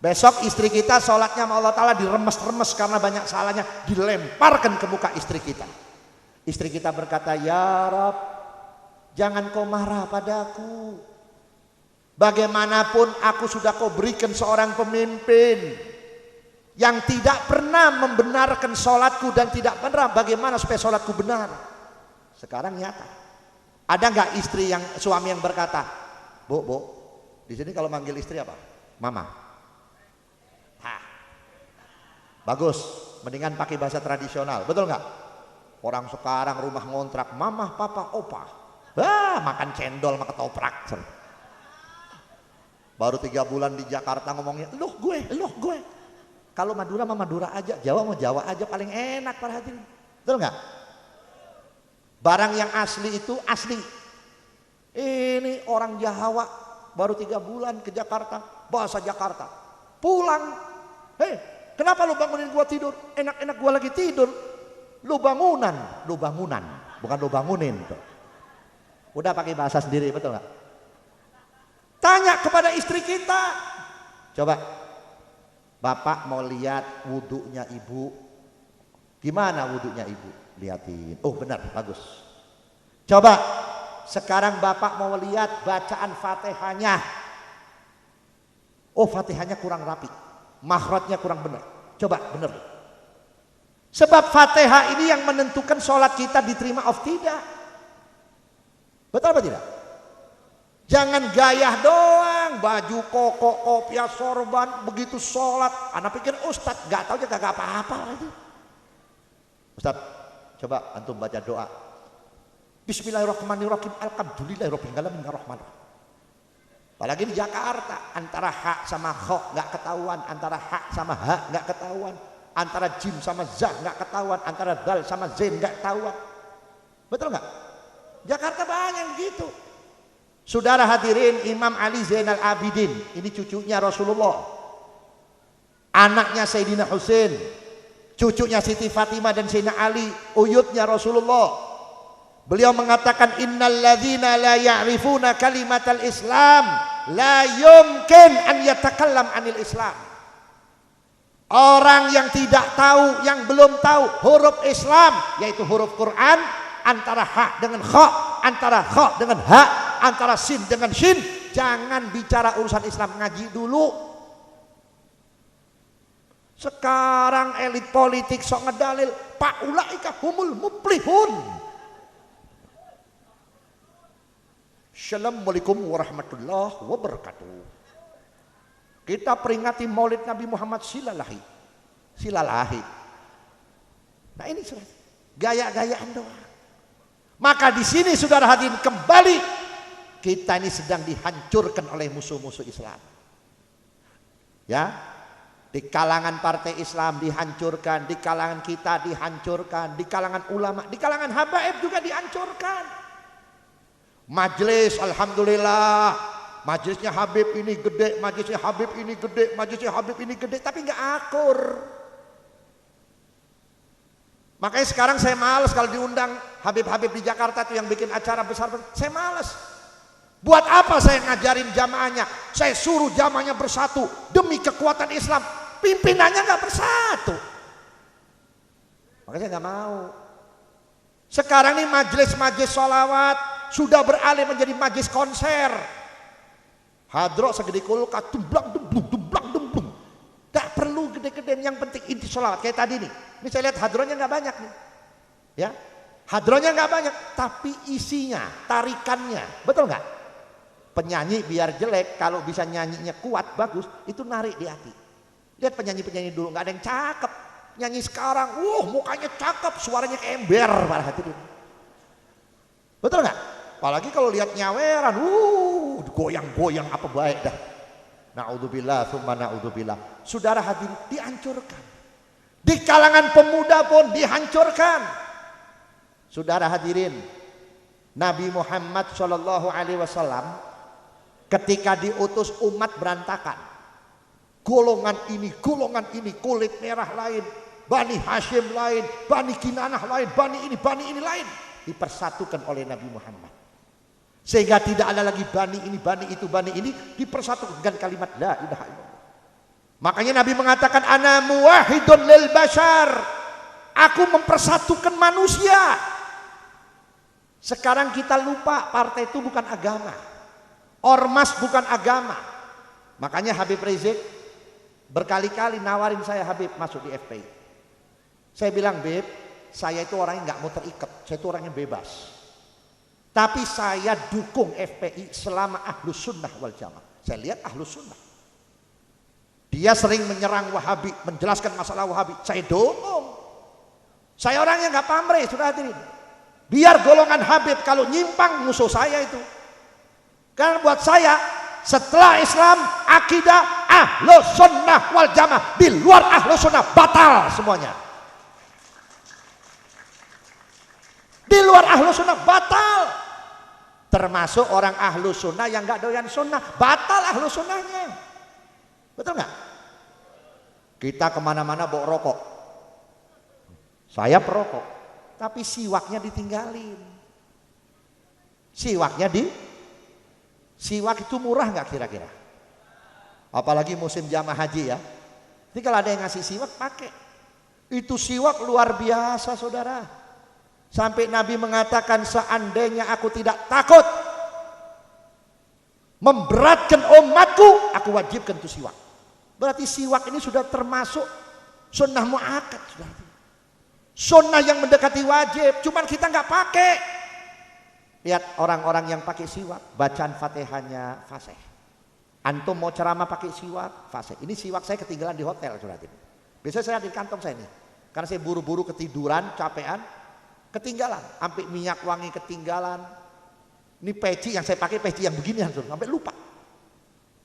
B: Besok istri kita sholatnya sama Allah Ta'ala diremes-remes karena banyak salahnya, dilemparkan ke muka istri kita. Istri kita berkata, ya Rab, jangan kau marah padaku. Bagaimanapun aku sudah kau berikan seorang pemimpin yang tidak pernah membenarkan sholatku dan tidak pernah bagaimana supaya sholatku benar. Sekarang nyata. Ada nggak istri yang suami yang berkata, Bu, di sini kalau manggil istri apa? Mama. Bagus, mendingan pakai bahasa tradisional, betul nggak? Orang sekarang rumah ngontrak, mama, papa, opa, makan cendol, makan ketoprak. Baru 3 bulan di Jakarta ngomongnya, loh gue. Kalau Madura mah Madura aja, Jawa mau Jawa aja paling enak para hadirin, betul nggak? Barang yang asli itu asli. Ini orang Jawa baru 3 bulan ke Jakarta, bahasa Jakarta, pulang, kenapa lu bangunin gua tidur? Enak-enak gua lagi tidur. Lu bangunan, bukan lu bangunin tuh. Udah pakai bahasa sendiri, betul nggak? Tanya kepada istri kita. Coba, bapak mau lihat wudunya ibu. Gimana wudunya ibu? Lihatin. Oh benar, bagus. Coba, sekarang bapak mau lihat bacaan Fatihahnya. Oh Fatihahnya kurang rapi. Makhrajnya kurang benar. Coba benar. Sebab Fatihah ini yang menentukan sholat kita diterima of tidak. Betul apa tidak? Jangan gaya doang, baju koko, kopiah, sorban, begitu sholat. Anak pikir ustadz, gak tahu juga gak apa-apa. Ustadz, coba antum baca doa. Bismillahirrahmanirrahim. Alhamdulillahirabbil alamin arrahmanirrahim. Apalagi di Jakarta, antara hak sama kho nggak ketahuan, antara hak sama hak nggak ketahuan, antara jim sama za nggak ketahuan, antara dal sama zen nggak ketahuan. Betul nggak? Jakarta banyak gitu. Saudara hadirin, Imam Ali Zainal Abidin, ini cucunya Rasulullah, anaknya Sayyidina Husain, cucunya Siti Fatimah dan Sayyidina Ali, uyutnya Rasulullah. Beliau mengatakan innalladzina la ya'rifuna kalimatal Islam la yumkin an yatakallam anil Islam. Orang yang tidak tahu, yang belum tahu huruf Islam, yaitu huruf Quran, antara ha dengan kha, antara kha dengan ha, antara sin dengan shin, jangan bicara urusan Islam, ngaji dulu. Sekarang elit politik sok ngedalil Pak ulaika humul muflihun. Assalamualaikum warahmatullahi wabarakatuh. Kita peringati Maulid Nabi Muhammad silalahi. Nah ini gaya-gayaan doang. Maka di sini saudara hadirin kembali, kita ini sedang dihancurkan oleh musuh-musuh Islam. Ya, di kalangan partai Islam dihancurkan, di kalangan kita dihancurkan, di kalangan ulama, di kalangan habaib juga dihancurkan. Majelis, alhamdulillah, majelisnya Habib ini gede, majelisnya Habib ini gede, majelisnya Habib ini gede, tapi nggak akur. Makanya sekarang saya males kalau diundang Habib-Habib di Jakarta tuh yang bikin acara besar, saya males. Buat apa saya ngajarin jamaahnya? Saya suruh jamaahnya bersatu demi kekuatan Islam, pimpinannya nggak bersatu. Makanya saya nggak mau. Sekarang ini majelis-majelis sholawat sudah beralih menjadi majelis konser. Hadroh segede kulkas, dumblang. Tak perlu gede-gedean, yang penting inti sholawat. Kayak tadi nih, ini saya lihat hadrohnya nggak banyak nih, ya. Hadrohnya nggak banyak, tapi isinya, tarikannya, betul nggak? Penyanyi biar jelek, kalau bisa nyanyinya kuat, bagus, itu narik di hati. Lihat penyanyi-penyanyi dulu, nggak ada yang cakep. Nyanyi sekarang, mukanya cakep, suaranya ember, para hadirin. Betul nggak? Apalagi kalau lihat nyaweran, goyang-goyang apa baik dah. Na'udzubillah, tsumma na'udzubillah. Saudara hadirin, dihancurkan. Di kalangan pemuda pun dihancurkan. Saudara hadirin, Nabi Muhammad SAW ketika diutus umat berantakan. Golongan ini, kulit merah lain, Bani Hashim lain, Bani Kinanah lain, Bani ini lain. Dipersatukan oleh Nabi Muhammad. Sehingga tidak ada lagi Bani ini, Bani itu, Bani ini. Dipersatukan dengan kalimat La ilaha illallah. Makanya Nabi mengatakan, Ana muwahidun lil bashar. Aku mempersatukan manusia. Sekarang kita lupa partai itu bukan agama. Ormas bukan agama. Makanya Habib Rizik berkali-kali nawarin saya, Habib masuk di FPI. Saya bilang, Beb, saya itu orangnya nggak mau terikat. Saya itu orangnya bebas. Tapi saya dukung FPI selama Ahlus Sunnah wal Jamaah. Saya lihat Ahlus Sunnah. Dia sering menyerang Wahabi, menjelaskan masalah Wahabi. Saya dukung. Saya orangnya nggak pamrih, sudah hadirin. Biar golongan Habib kalau nyimpang musuh saya itu. Karena buat saya setelah Islam akidah Ahlus Sunnah wal Jamaah, di luar Ahlus Sunnah batal semuanya. Di luar Ahlus Sunnah batal. Termasuk orang Ahlus Sunnah yang nggak doyan Sunnah, batal Ahlus Sunnahnya. Betul nggak? Kita kemana-mana bawa rokok. Saya perokok, tapi siwaknya ditinggalin. Siwak itu murah nggak kira-kira? Apalagi musim jamaah haji ya. Jadi kalau ada yang ngasih siwak, pakai. Itu siwak luar biasa, saudara. Sampai Nabi mengatakan, seandainya aku tidak takut memberatkan umatku, aku wajibkan itu siwak. Berarti siwak ini sudah termasuk sunnah muakkad. Sunnah yang mendekati wajib, cuman kita nggak pakai. Lihat orang-orang yang pakai siwak, bacaan Fatihahnya fasih. Antum mau ceramah pakai siwak, fasih. Ini siwak saya ketinggalan di hotel, saudara. Biasanya saya ada di kantong saya nih. Karena saya buru-buru ketiduran, capean, ketinggalan. Sampai minyak wangi ketinggalan. Ini peci yang saya pakai, peci yang begini, sampai lupa.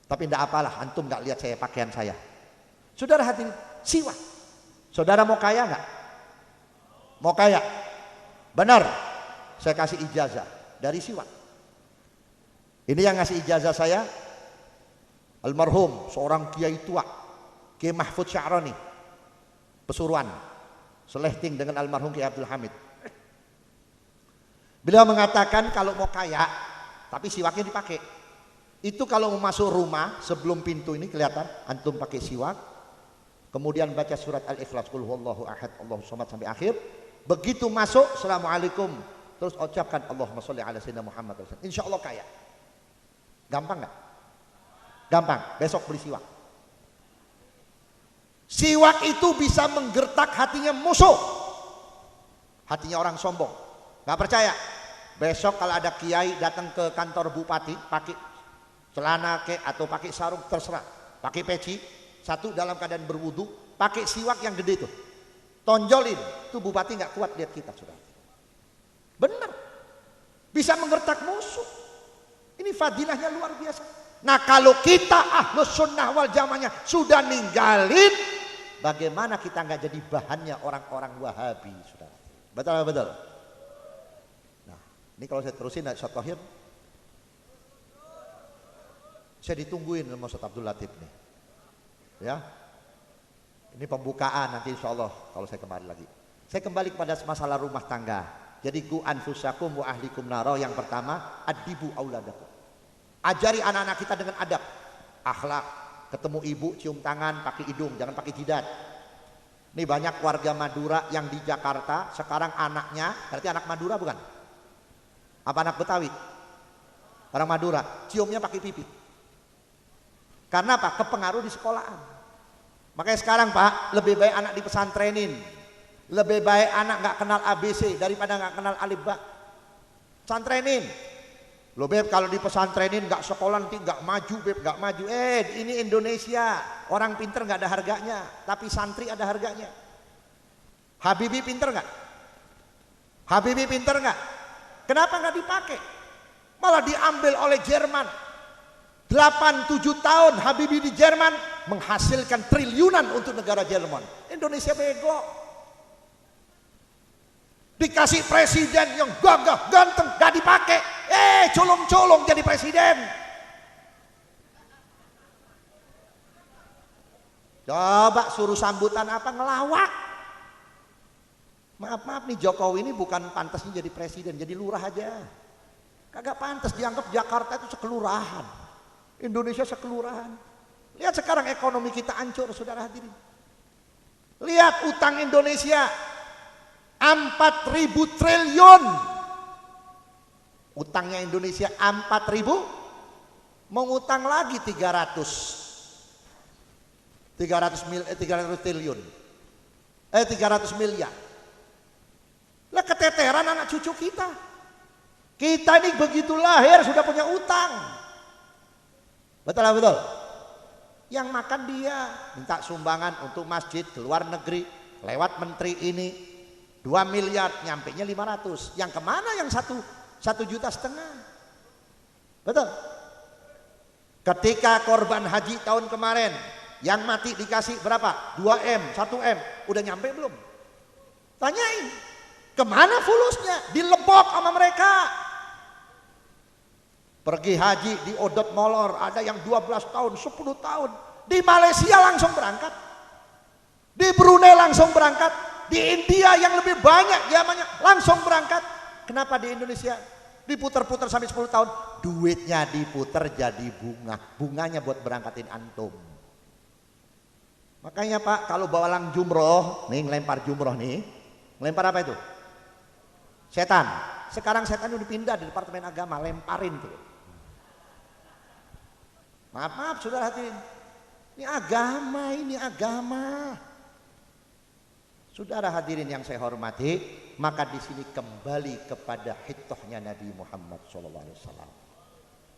B: Tapi tidak apalah, antum nggak lihat saya pakaian saya. Saudara hadirin, siwak. Saudara mau kaya nggak? Mau kaya? Benar. Saya kasih ijazah dari siwak. Ini yang ngasih ijazah saya almarhum seorang kiai tua, Kiai Mahfud Sya'rani, Pesuruan, selehting dengan almarhum Kiai Abdul Hamid. Beliau mengatakan kalau mau kaya, tapi siwaknya dipakai. Itu kalau mau masuk rumah, sebelum pintu ini kelihatan, antum pakai siwak, kemudian baca surat Al-Ikhlas, Qul huwallahu ahad, Allahus samad sampai akhir. Begitu masuk, Assalamualaikum, terus ucapkan Allahumma sholli ala sayyidina Muhammad. Insya Allah kaya. Gampang nggak? Gampang. Besok beli siwak. Siwak itu bisa menggertak hatinya musuh, hatinya orang sombong. Nggak percaya? Besok kalau ada kiai datang ke kantor bupati pakai celana atau pakai sarung, terserah, pakai peci, satu dalam keadaan berwudu, pakai siwak yang gede tuh, tonjolin, tuh bupati nggak kuat lihat kita, sudah. Benar, bisa menggertak musuh. Ini fadilahnya luar biasa. Nah kalau kita Ahlus Sunnah wal Jamaahnya sudah ninggalin, bagaimana kita nggak jadi bahannya orang-orang Wahabi, saudara? Betul betul. Nah ini kalau saya terusin Ustaz Thohir, saya ditungguin sama Ustaz Abdul Latif nih, ya. Ini pembukaan nanti insya Allah kalau saya kembali lagi. Saya kembali kepada masalah rumah tangga. Jadi ku anfusakum wa ahlikum naro, yang pertama adibu auladakum. Ajari anak-anak kita dengan adab, akhlak. Ketemu ibu cium tangan, pakai hidung, jangan pakai jidat. Ini banyak warga Madura yang di Jakarta sekarang anaknya, berarti anak Madura bukan? Apa anak Betawi? Orang Madura, ciumnya pakai pipi. Karena apa? Kepengaruh di sekolahan. Makanya sekarang Pak, lebih baik anak di pesantrenin, lebih baik anak nggak kenal ABC daripada nggak kenal alif ba. Pesantrenin. Loh Beb, kalau di pesantrenin nggak sekolah nanti nggak maju Beb, nggak maju. Ini Indonesia, orang pinter nggak ada harganya, tapi santri ada harganya. Habibie pinter nggak? Habibie pinter nggak? Kenapa nggak dipakai? Malah diambil oleh Jerman. 8-7 tahun Habibie di Jerman menghasilkan triliunan untuk negara Jerman. Indonesia bego. Dikasih presiden yang gagah, ganteng, gak dipakai. Colong-colong jadi presiden. Coba suruh sambutan apa, ngelawak. Maaf nih, Jokowi ini bukan pantasnya jadi presiden, jadi lurah aja. Kagak pantas, dianggap Jakarta itu sekelurahan. Indonesia sekelurahan. Lihat sekarang ekonomi kita hancur, saudara hadirin. Lihat utang Indonesia 4.000 triliun. Utangnya Indonesia 4.000, mau utang lagi 300 triliun. 300 miliar. Lah keteteran anak cucu kita. Kita ini begitu lahir sudah punya utang. Betul lah, betul. Yang makan dia, minta sumbangan untuk masjid ke luar negeri lewat menteri ini 2 miliar, nyampenya 500. Yang kemana yang 1,5 juta? Betul. Ketika korban haji tahun kemarin yang mati dikasih berapa? 2M, 1M, udah nyampe belum? Tanyain, kemana fulusnya? Dilebok sama mereka. Pergi haji di Odot Molor, ada yang 12 tahun, 10 tahun. Di Malaysia langsung berangkat. Di Brunei langsung berangkat. Di India yang lebih banyak zamannya langsung berangkat. Kenapa di Indonesia diputer-puter sampai 10 tahun? Duitnya diputer jadi bunga. Bunganya buat berangkatin antum. Makanya Pak, kalau bawa lang jumroh, nih ngelempar jumroh nih. Ngelempar apa itu? Setan. Sekarang setan udah pindah di Departemen Agama, lemparin tuh. Maaf saudara hadirin. Ini agama. Saudara hadirin yang saya hormati, maka di sini kembali kepada hitohnya Nabi Muhammad SAW.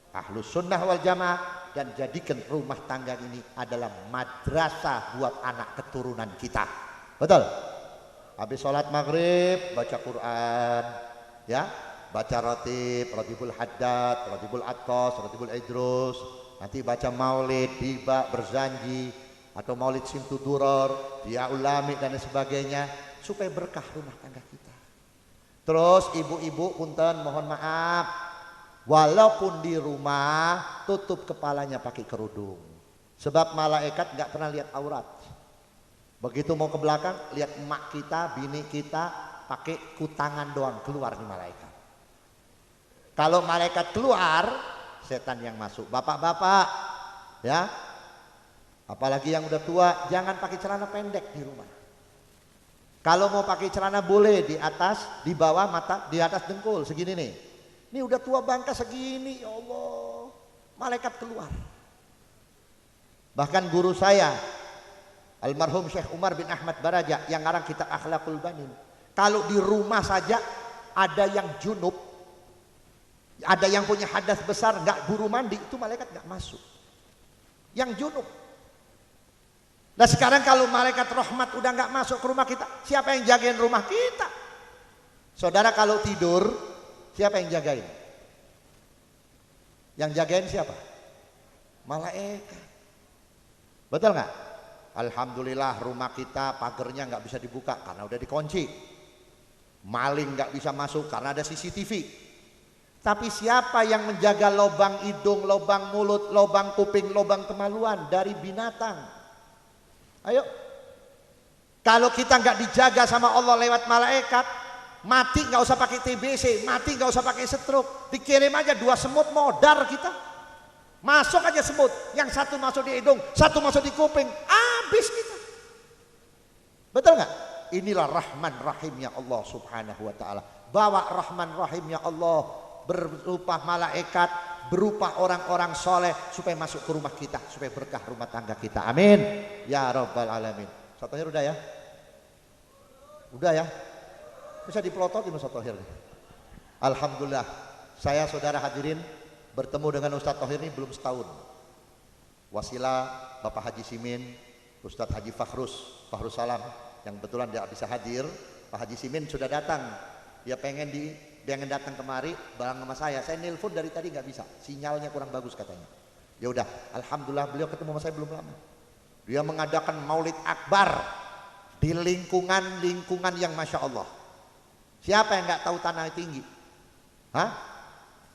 B: Ahlus sunnah wal jamaah, dan jadikan rumah tangga ini adalah madrasah buat anak keturunan kita. Betul? Habis sholat maghrib baca Quran, ya, baca rotibul haddad, rotibul atkos, rotibul idrus. Nanti baca maulid, tiba berzanji, atau maulid simtu duror, dia ulami dan sebagainya, supaya berkah rumah tangga kita. Terus ibu-ibu punten mohon maaf, walaupun di rumah tutup kepalanya pakai kerudung, sebab malaikat nggak pernah lihat aurat. Begitu mau ke belakang lihat emak kita, bini kita pakai kutangan doang, keluar nih malaikat. Kalau malaikat keluar, setan yang masuk. Bapak-bapak, ya, apalagi yang udah tua, jangan pakai celana pendek di rumah. Kalau mau pakai celana boleh di atas, di bawah mata, di atas dengkul segini nih. Ini udah tua bangka segini, ya Allah, malaikat keluar. Bahkan guru saya, almarhum Syekh Umar bin Ahmad Baraja, yang ngarang kitab Akhlaqul Banin, kalau di rumah saja ada yang junub, ada yang punya hadas besar, nggak buru mandi, itu malaikat nggak masuk. Yang junub. Nah sekarang kalau malaikat rahmat udah nggak masuk ke rumah kita, siapa yang jagain rumah kita? Saudara kalau tidur, siapa yang jagain? Yang jagain siapa? Malaikat. Betul nggak? Alhamdulillah rumah kita pagernya nggak bisa dibuka karena udah dikunci. Maling nggak bisa masuk karena ada CCTV. Tapi siapa yang menjaga lubang hidung, lubang mulut, lubang kuping, lubang kemaluan dari binatang? Ayo. Kalau kita nggak dijaga sama Allah lewat malaikat, mati nggak usah pakai TBC, mati nggak usah pakai stroke, dikirim aja 2 semut modar kita. Masuk aja semut, yang satu masuk di hidung, satu masuk di kuping, habis kita. Betul nggak? Inilah Rahman Rahimnya Allah Subhanahu Wa Taala. Bawa Rahman Rahimnya Allah berupa malaikat, berupa orang-orang soleh supaya masuk ke rumah kita, supaya berkah rumah tangga kita. Amin ya rabbal alamin. Satu akhir udah ya? Udah ya? Bisa dipelototin satu akhir. Alhamdulillah. Saya saudara hadirin bertemu dengan Ustadz Thohir ini belum setahun. Wasilah Bapak Haji Simin, Ustadz Haji Fakhrus Salam yang kebetulan dia bisa hadir. Pak Haji Simin sudah datang, dia pengen datang kemari bareng sama saya. Saya nelpon dari tadi nggak bisa, sinyalnya kurang bagus katanya. Ya udah, alhamdulillah beliau ketemu sama saya belum lama. Dia mengadakan Maulid Akbar di lingkungan yang masya Allah. Siapa yang nggak tahu tanah tinggi? Hah?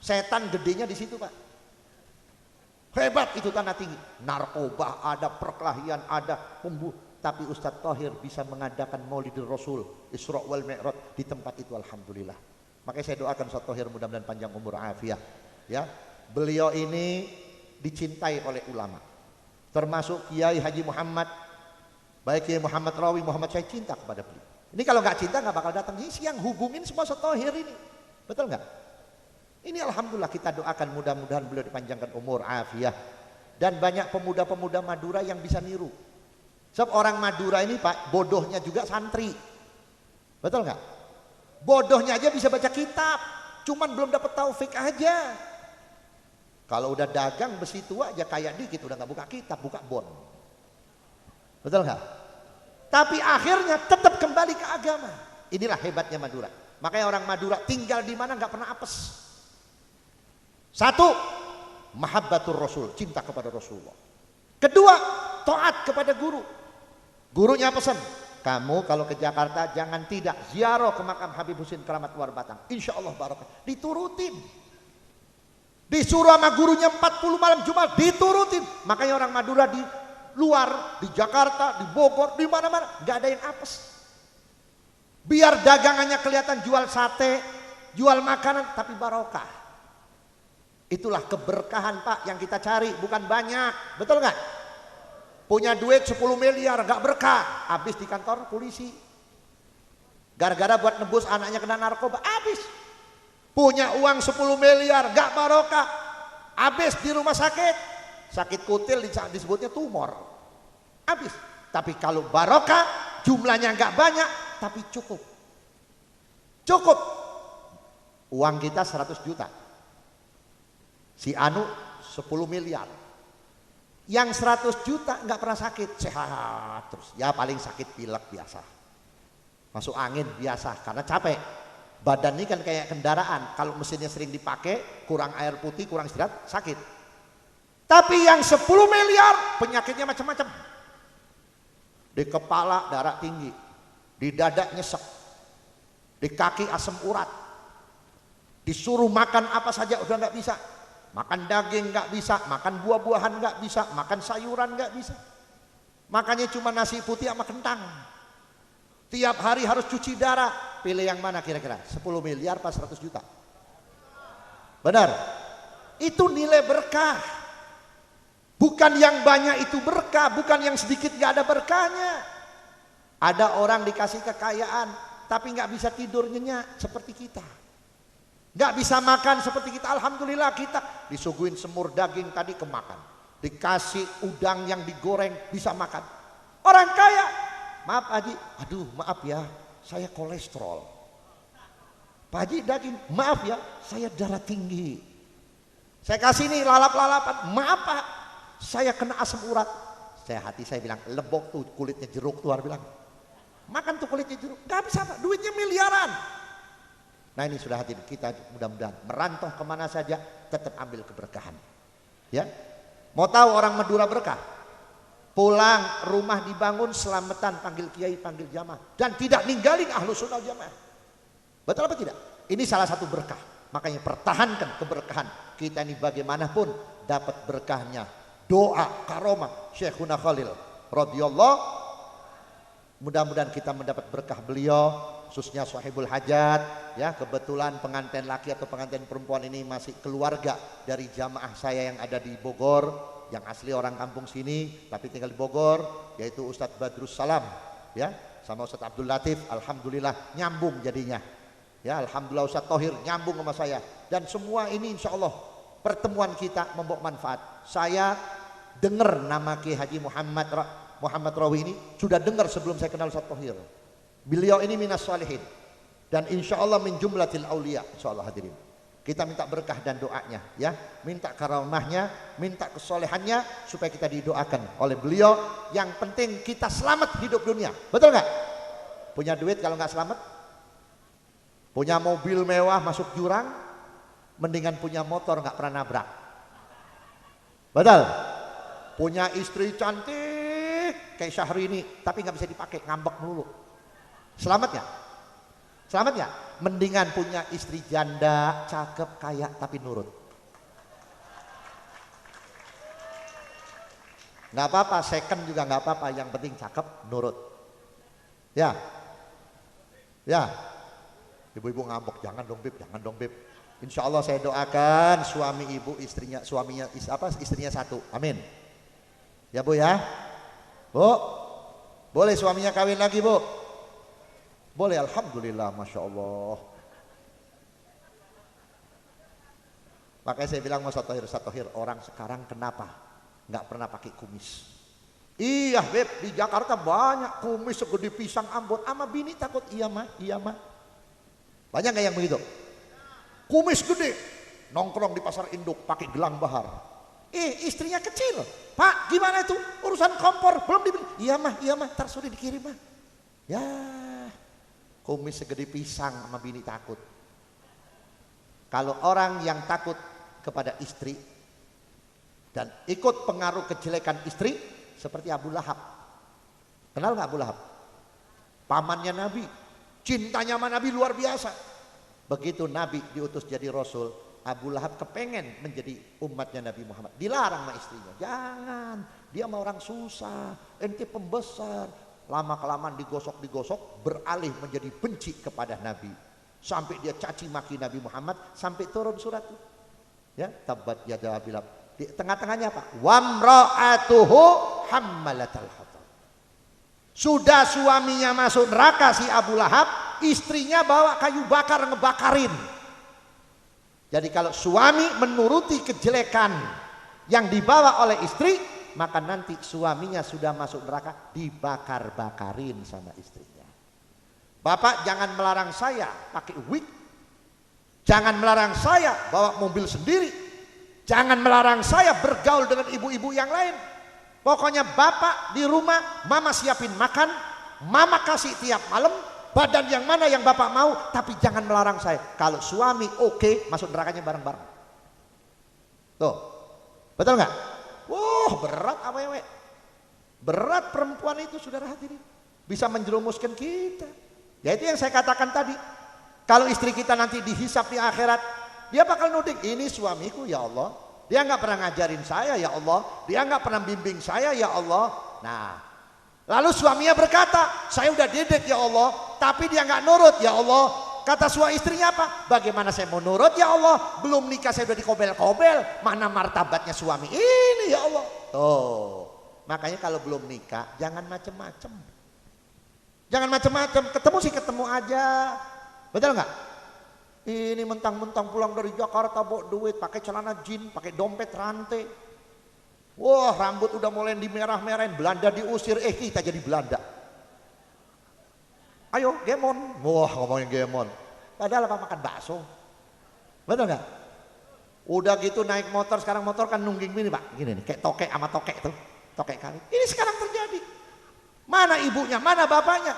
B: Setan gedenya di situ, Pak. Hebat itu tanah tinggi. Narkoba ada, perkelahian ada, tapi Ustadz Thohir bisa mengadakan Maulidul Rasul Isra wal Mi'raj di tempat itu, alhamdulillah. Makanya saya doakan Ustadz Thohir mudah-mudahan panjang umur afiah. Ya, beliau ini dicintai oleh ulama, termasuk Kiai Haji Muhammad, baik Kiai Muhammad Rawi, Muhammad, saya cinta kepada beliau. Ini kalau nggak cinta nggak bakal datang. Ini siang hubungin semua Ustadz Thohir ini, betul nggak? Ini alhamdulillah kita doakan mudah-mudahan beliau dipanjangkan umur afiah, dan banyak pemuda-pemuda Madura yang bisa niru. Sebab orang Madura ini Pak, bodohnya juga santri, betul nggak? Bodohnya aja bisa baca kitab, cuman belum dapat taufik aja. Kalau udah dagang besi tua aja kayak dikit udah nggak buka kitab, buka bon, betul nggak? Tapi akhirnya tetap kembali ke agama. Inilah hebatnya Madura. Makanya orang Madura tinggal di mana nggak pernah apes. Satu, mahabbatur Rasul, cinta kepada Rasulullah. Kedua, taat kepada guru. Gurunya pesan, kamu kalau ke Jakarta jangan tidak ziarah ke makam Habib Husin Keramat Luar Batang. Insya Allah barokah. Diturutin. Disuruh sama gurunya 40 malam Jumat, diturutin. Makanya orang Madura di luar, di Jakarta, di Bogor, di mana-mana nggak ada yang apes. Biar dagangannya kelihatan jual sate, jual makanan, tapi barokah. Itulah keberkahan Pak yang kita cari, bukan banyak, betul nggak? Punya duit 10 miliar nggak berkah, habis di kantor polisi. Gara-gara buat nebus anaknya kena narkoba, habis. Punya uang 10 miliar nggak barokah, habis di rumah sakit. Sakit kutil disebutnya tumor, habis. Tapi kalau barokah, jumlahnya nggak banyak, tapi cukup. Cukup. Uang kita 100 juta. Si Anu 10 miliar. Yang 100 juta nggak pernah sakit, sehat terus. Ya paling sakit pilek biasa. Masuk angin biasa karena capek. Badan ini kan kayak kendaraan, kalau mesinnya sering dipakai, kurang air putih, kurang istirahat, sakit. Tapi yang 10 miliar penyakitnya macam-macam. Di kepala darah tinggi, di dada nyesek, di kaki asam urat. Disuruh makan apa saja udah nggak bisa. Makan daging nggak bisa, makan buah-buahan nggak bisa, makan sayuran nggak bisa. Makannya cuma nasi putih sama kentang. Tiap hari harus cuci darah. Pilih yang mana kira-kira? 10 miliar pas 100 juta. Benar? Itu nilai berkah. Bukan yang banyak itu berkah, bukan yang sedikit nggak ada berkahnya. Ada orang dikasih kekayaan, tapi nggak bisa tidur nyenyak seperti kita. Nggak bisa makan seperti kita, alhamdulillah kita disuguhin semur daging tadi kemakan, dikasih udang yang digoreng bisa makan. Orang kaya, maaf Haji, aduh maaf ya, saya kolesterol. Pak Haji daging, maaf ya, saya darah tinggi. Saya kasih nih lalap-lalapan, maaf Pak, saya kena asam urat. Saya bilang, lebok tuh kulitnya jeruk tuh, bilang, makan tuh kulitnya jeruk, nggak bisa Pak, duitnya miliaran. Nah ini sudah hati kita, mudah-mudahan merantau kemana saja tetap ambil keberkahan. Ya, mau tahu orang Madura berkah? Pulang rumah dibangun selamatan, panggil kiai, panggil jamaah, dan tidak ninggalin ahlu sunnah jamaah. Betul apa tidak? Ini salah satu berkah. Makanya pertahankan keberkahan kita ini bagaimanapun dapat berkahnya. Doa karomah Syekhuna Khalil radhiyallahu. Mudah-mudahan kita mendapat berkah beliau, khususnya sahibul hajat, ya kebetulan pengantin laki atau pengantin perempuan ini masih keluarga dari jamaah saya yang ada di Bogor, yang asli orang kampung sini tapi tinggal di Bogor, yaitu Ustadz Badrus Salam, ya sama Ustadz Abdul Latif. Alhamdulillah nyambung jadinya, ya alhamdulillah Ustadz Thohir nyambung sama saya, dan semua ini insya Allah pertemuan kita membawa manfaat. Saya dengar nama Kiai Haji Muhammad Rawi ini sudah dengar sebelum saya kenal Ustadz Thohir. Beliau ini minas salihin dan insya Allah min jumlatil aulia, insya Allah hadirin. Kita minta berkah dan doanya ya, minta karamahnya, minta kesolehannya supaya kita didoakan oleh beliau. Yang penting kita selamat hidup dunia, betul nggak? Punya duit kalau nggak selamat, punya mobil mewah masuk jurang, mendingan punya motor nggak pernah nabrak, betul? Punya istri cantik kayak Syahrini tapi nggak bisa dipakai, ngambek melulu, selamat nggak? Selamat nggak? Mendingan punya istri janda, cakep, kaya, tapi nurut. Nggak apa-apa, second juga nggak apa-apa, yang penting cakep, nurut. Ya, ya. Ibu-ibu ngambek, jangan dong Bib, jangan dong Bib. Insya Allah saya doakan suami ibu, istrinya satu, amin. Ya Bu ya, Bu, boleh suaminya kawin lagi Bu? Boleh, alhamdulillah, masya Allah. Makanya saya bilang mas Satohir, orang sekarang kenapa nggak pernah pakai kumis? Iya Beb, di Jakarta banyak kumis segede pisang Ambon, ama bini takut. Iya mah, iya mah. Banyak nggak yang begitu? Kumis gede, nongkrong di pasar induk pakai gelang bahar. Istrinya kecil, Pak gimana itu urusan kompor belum dibeli? Iya mah, ntar sore dikirim mah. Ya. Kumis segede pisang sama bini takut. Kalau orang yang takut kepada istri dan ikut pengaruh kejelekan istri seperti Abu Lahab. Kenal nggak Abu Lahab? Pamannya Nabi, cintanya sama Nabi luar biasa. Begitu Nabi diutus jadi Rasul, Abu Lahab kepengen menjadi umatnya Nabi Muhammad. Dilarang sama istrinya, jangan, dia sama orang susah, ente pembesar. Lama-kelamaan digosok beralih menjadi benci kepada Nabi, sampai dia caci maki Nabi Muhammad, sampai turun surat itu ya, tabat yada Abi Lahab. Di tengah-tengahnya apa? Wamra'atuhu hammalatal hatab. Sudah suaminya masuk neraka si Abu Lahab, istrinya bawa kayu bakar ngebakarin. Jadi kalau suami menuruti kejelekan yang dibawa oleh istri, maka nanti suaminya sudah masuk neraka dibakar-bakarin sama istrinya. Bapak jangan melarang saya pakai wig, jangan melarang saya bawa mobil sendiri, jangan melarang saya bergaul dengan ibu-ibu yang lain. Pokoknya bapak di rumah, mama siapin makan, mama kasih tiap malam, badan yang mana yang bapak mau, tapi jangan melarang saya. Kalau suami oke, masuk nerakanya bareng-bareng. Tuh, betul nggak? Berat awewe, berat perempuan itu saudara hadirin, bisa menjerumuskan kita. Ya itu yang saya katakan tadi, kalau istri kita nanti dihisap di akhirat, dia bakal nuding, ini suamiku ya Allah, dia nggak pernah ngajarin saya ya Allah, dia nggak pernah bimbing saya ya Allah. Nah, lalu suaminya berkata, saya udah didik ya Allah, tapi dia nggak nurut ya Allah. Kata suami istrinya apa? Bagaimana saya mau nurut ya Allah? Belum nikah saya udah dikobel-kobel. Mana martabatnya suami ini ya Allah? Tuh. Makanya kalau belum nikah jangan macem-macem. Jangan macem-macem. Ketemu sih ketemu aja. Betul nggak? Ini mentang-mentang pulang dari Jakarta bawa duit, pakai celana jeans, pakai dompet rantai. Wah, rambut udah mulai dimerah-merahin. Belanda diusir, kita jadi Belanda. Ayo gemon, wah ngomongin gemon, padahal apa makan bakso, betul nggak? Udah gitu naik motor, sekarang motor kan nungging gini pak, gini nih, kayak tokek sama tokek tuh, tokek kali. Ini sekarang terjadi. Mana ibunya, mana bapaknya?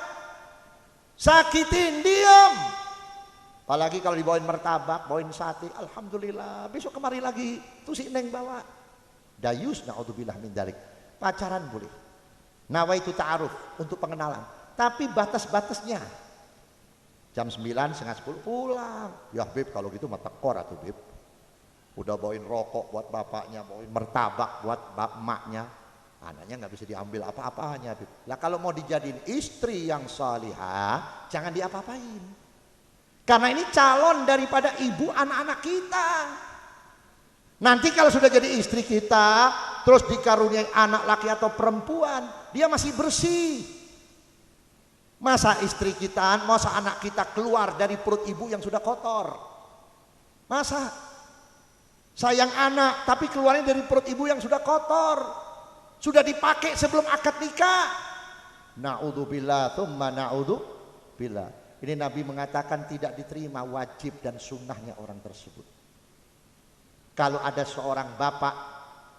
B: Sakitin, diam. Apalagi kalau dibawain martabak, bawain sate, alhamdulillah. Besok kemari lagi, tuh si Neng bawa. Dayus, na'udzubillah min dzalik. Pacaran boleh. Nawaitu ta'aruf untuk pengenalan. Tapi batas-batasnya jam 9, setengah 10 pulang. Ya Beb kalau gitu mah tekor atuh Beb. Udah bawain rokok buat bapaknya, bawain martabak buat emaknya. Anaknya nggak bisa diambil apa-apanya Beb. Lah kalau mau dijadiin istri yang salihah, jangan diapa-apain. Karena ini calon daripada ibu anak-anak kita. Nanti kalau sudah jadi istri kita, terus dikaruniai anak laki atau perempuan, dia masih bersih. Masa istri kita, masa anak kita keluar dari perut ibu yang sudah kotor? Masa? Sayang anak tapi keluarnya dari perut ibu yang sudah kotor, sudah dipakai sebelum akad nikah. Na'udzubillah tsumma na'udzubillah. Ini Nabi mengatakan tidak diterima wajib dan sunnahnya orang tersebut. Kalau ada seorang bapak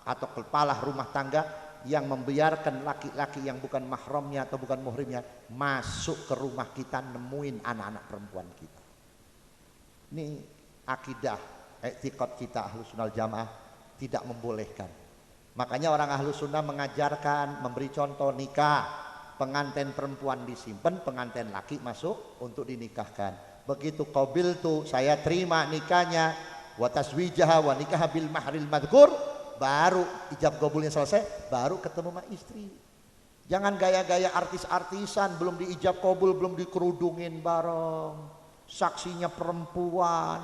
B: atau kepala rumah tangga yang membiarkan laki-laki yang bukan mahramnya atau bukan muhrimnya masuk ke rumah kita nemuin anak-anak perempuan kita. Ini akidah, i'tiqad kita Ahlus Sunnah Jamaah tidak membolehkan. Makanya orang Ahlus Sunnah mengajarkan, memberi contoh nikah. Pengantin perempuan disimpan, pengantin laki masuk untuk dinikahkan. Begitu qabiltu, saya terima nikahnya, wa taswijaha wa nikah bil mahril madhkur, baru ijab qabulnya selesai, baru ketemu sama istri. Jangan gaya-gaya artis-artisan, belum diijab qabul, belum dikerudungin bareng. Saksinya perempuan.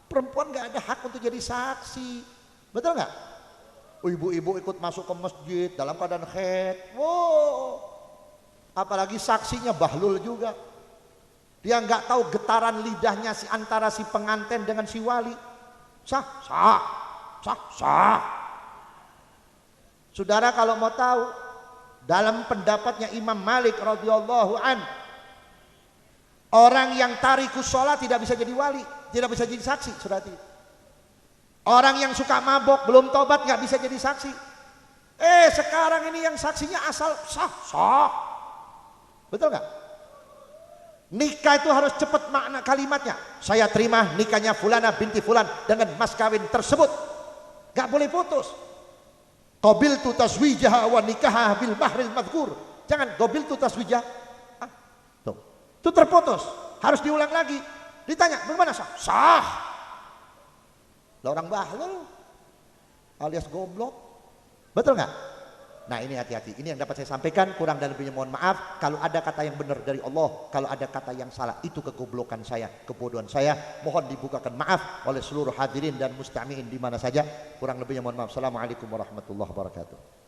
B: Perempuan gak ada hak untuk jadi saksi. Betul gak? Ibu-ibu ikut masuk ke masjid dalam keadaan haid. Wow. Apalagi saksinya bahlul juga. Dia nggak tahu getaran lidahnya antara si pengantin dengan si wali. Sah. Saudara kalau mau tahu, dalam pendapatnya Imam Malik radhiyallahu an, orang yang tarikus sholat tidak bisa jadi wali, tidak bisa jadi saksi. Saudara, orang yang suka mabok belum tobat nggak bisa jadi saksi. Sekarang ini yang saksinya asal sah. Betul nggak? Nikah itu harus cepat makna kalimatnya. Saya terima nikahnya Fulana binti Fulan dengan mas kawin tersebut. Gak boleh putus. Qabiltu taswijaha wa nikaha bil mahril madhkur. Jangan qabiltu taswijah. Tuh. Itu terputus. Harus diulang lagi. Ditanya, bagaimana sah? Sah. Lah orang bahlul alias goblok. Betul nggak? Nah ini hati-hati, ini yang dapat saya sampaikan, kurang dan lebihnya mohon maaf. Kalau ada kata yang benar dari Allah, kalau ada kata yang salah, itu kegoblokan saya, kebodohan saya. Mohon dibukakan maaf oleh seluruh hadirin dan mustami'in di mana saja. Kurang lebihnya mohon maaf. Assalamualaikum warahmatullahi wabarakatuh.